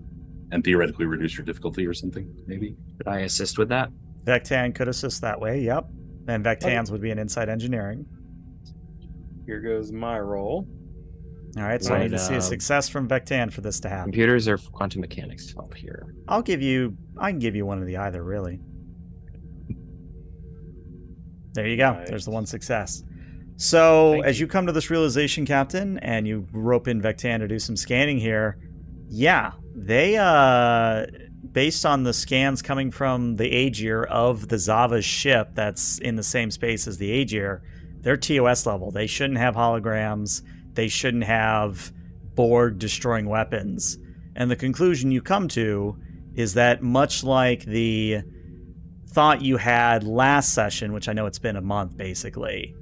and theoretically reduce your difficulty or something, maybe. Could I assist with that? Vectan could assist that way, yep. And Vectan's would be an insight engineering. Here goes my roll. All right, so I need to see a success from Vectan for this to happen. Computers or quantum mechanics help here? I can give you one of the either, really. There you go. Nice. There's the 1 success. So, as you come to this realization, Captain, and you rope in Vectan to do some scanning here, yeah, they, based on the scans coming from the Agir of the Xava's ship that's in the same space as the Agir, they're TOS level. They shouldn't have holograms. They shouldn't have Borg destroying weapons. And the conclusion you come to is that much like the thought you had last session, which I know it's been a month basically,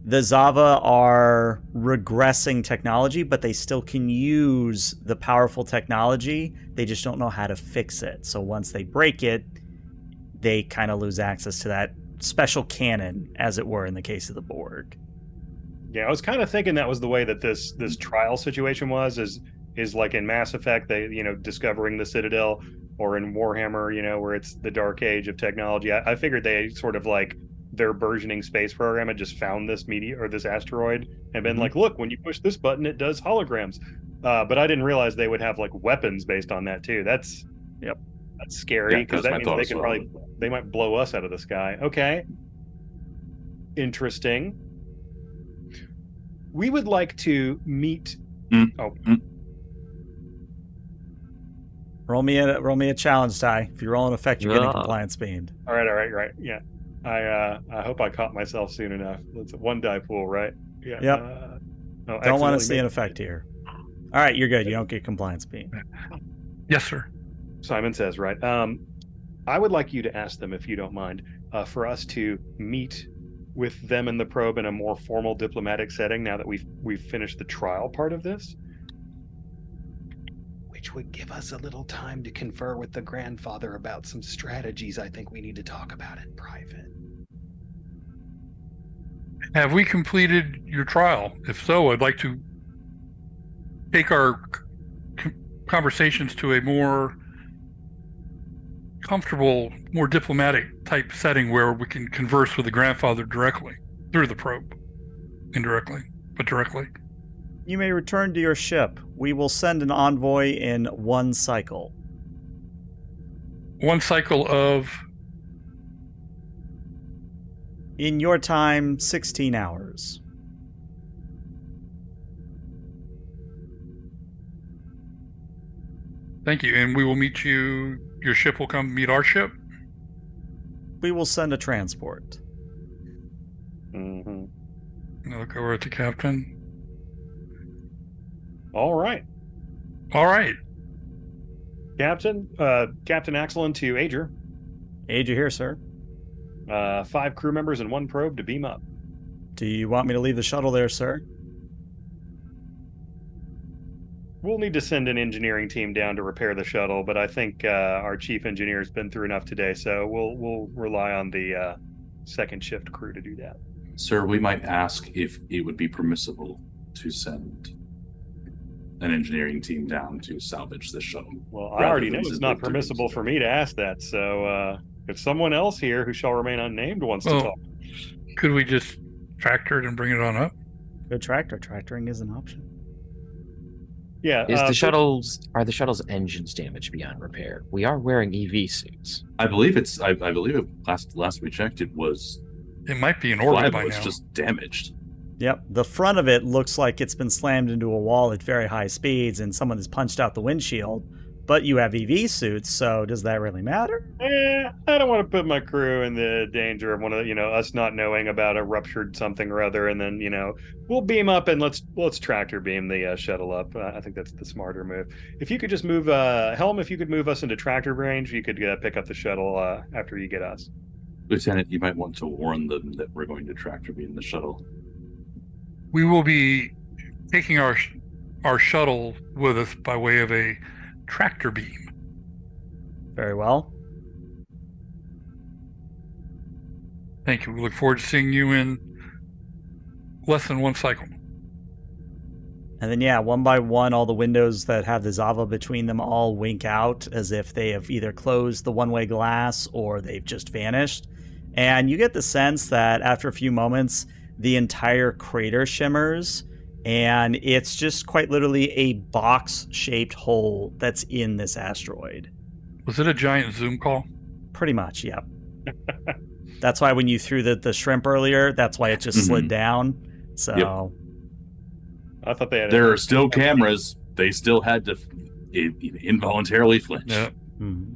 the Xava are regressing technology, but they still can use the powerful technology. They just don't know how to fix it. So once they break it, they kind of lose access to that special cannon, as it were, in the case of the Borg. Yeah, I was kind of thinking that was the way that this trial situation was, is like in Mass Effect, they, discovering the Citadel, or in Warhammer, where it's the dark age of technology. I figured they sort of like their burgeoning space program had just found this meteor or this asteroid and been like, look, when you push this button, it does holograms. But I didn't realize they would have like weapons based on that too. That's scary, because that means they can they might blow us out of the sky. Okay. Interesting. We would like to meet. Roll me a challenge die. If you roll an effect, you're getting compliance beamed. All right. Yeah. I hope I caught myself soon enough. It's a 1 die pool, right? Yeah. Yep. Don't want to see an effect here. All right, you're good. You don't get compliance beam. Yes, sir. Simon says, right. I would like you to ask them, if you don't mind, for us to meet with them and the probe in a more formal diplomatic setting now that we've finished the trial part of this, which would give us a little time to confer with the grandfather about some strategies I think we need to talk about in private. Have we completed your trial? If so, I'd like to take our conversations to a more comfortable, more diplomatic type setting where we can converse with the grandfather directly through the probe. Indirectly, but directly. You may return to your ship. We will send an envoy in one cycle. One cycle of... In your time, 16 hours. Thank you. And we will meet you... Your ship will come meet our ship? We will send a transport. Mm-hmm. I'll look over at the captain. All right. All right. Captain Axelin to Agir. Agir here, sir. 5 crew members and 1 probe to beam up. Do you want me to leave the shuttle there, sir? We'll need to send an engineering team down to repair the shuttle, but I think our chief engineer's been through enough today, so we'll rely on the second shift crew to do that. Sir, we might ask if it would be permissible to send an engineering team down to salvage this shuttle. Well, I already know it's not permissible for me to ask that, so if someone else here who shall remain unnamed wants to talk. Could we just tractor it and bring it on up? Good tractor. Tractoring is an option. Yeah. Are the shuttle's engines damaged beyond repair? We are wearing EV suits. I believe last we checked, it was. It might be in orbit by now. It's just damaged. Yep. The front of it looks like it's been slammed into a wall at very high speeds and someone has punched out the windshield. But you have EV suits, so does that really matter? I don't want to put my crew in the danger of us not knowing about a ruptured something or other, and then we'll beam up and let's tractor beam the shuttle up. I think that's the smarter move. If you could just move Helm, if you could move us into tractor range, you could pick up the shuttle after you get us. Lieutenant, you might want to warn them that we're going to tractor beam the shuttle. We will be taking our shuttle with us by way of a tractor beam. Very well. Thank you. We look forward to seeing you in less than 1 cycle. And then, one by one, all the windows that have the Xava between them all wink out as if they have either closed the one-way glass or they've just vanished. And you get the sense that after a few moments, the entire crater shimmers, and it's just quite literally a box-shaped hole that's in this asteroid. Was it a giant Zoom call? Pretty much, yep. That's why when you threw the shrimp earlier, that's why it just slid down. So, yep. I thought they had. There are still cameras. They still had to involuntarily flinch. Yep. Mm-hmm.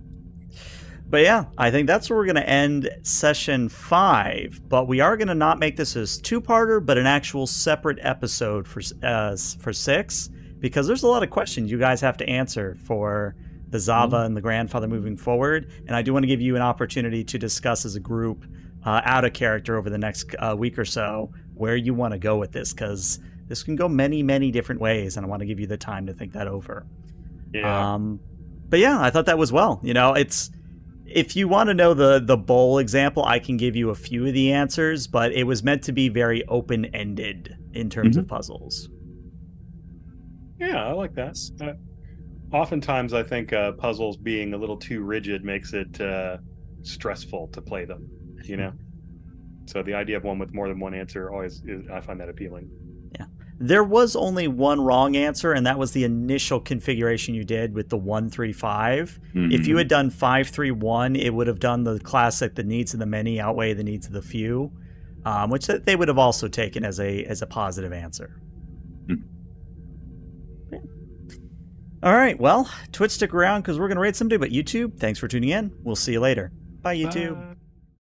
But yeah, I think that's where we're going to end session 5. But we are going to not make this as 2-parter, but an actual separate episode for 6, because there's a lot of questions you guys have to answer for the Xava and the grandfather moving forward. And I do want to give you an opportunity to discuss as a group out of character over the next week or so where you want to go with this, because this can go many, many different ways, and I want to give you the time to think that over. Yeah. But yeah, I thought that was well. If you want to know the bowl example, I can give you a few of the answers, but it was meant to be very open-ended in terms of puzzles. Yeah, I like that. Oftentimes, I think puzzles being a little too rigid makes it stressful to play them, So the idea of one with more than one answer I find that appealing. Yeah. There was only one wrong answer, and that was the initial configuration you did with the 1-3-5. If you had done 5-3-1, it would have done the classic, the needs of the many outweigh the needs of the few, which they would have also taken as a positive answer. Yeah. All right, well, Twitch, stick around because we're going to rate somebody, but YouTube, thanks for tuning in. We'll see you later. Bye, YouTube.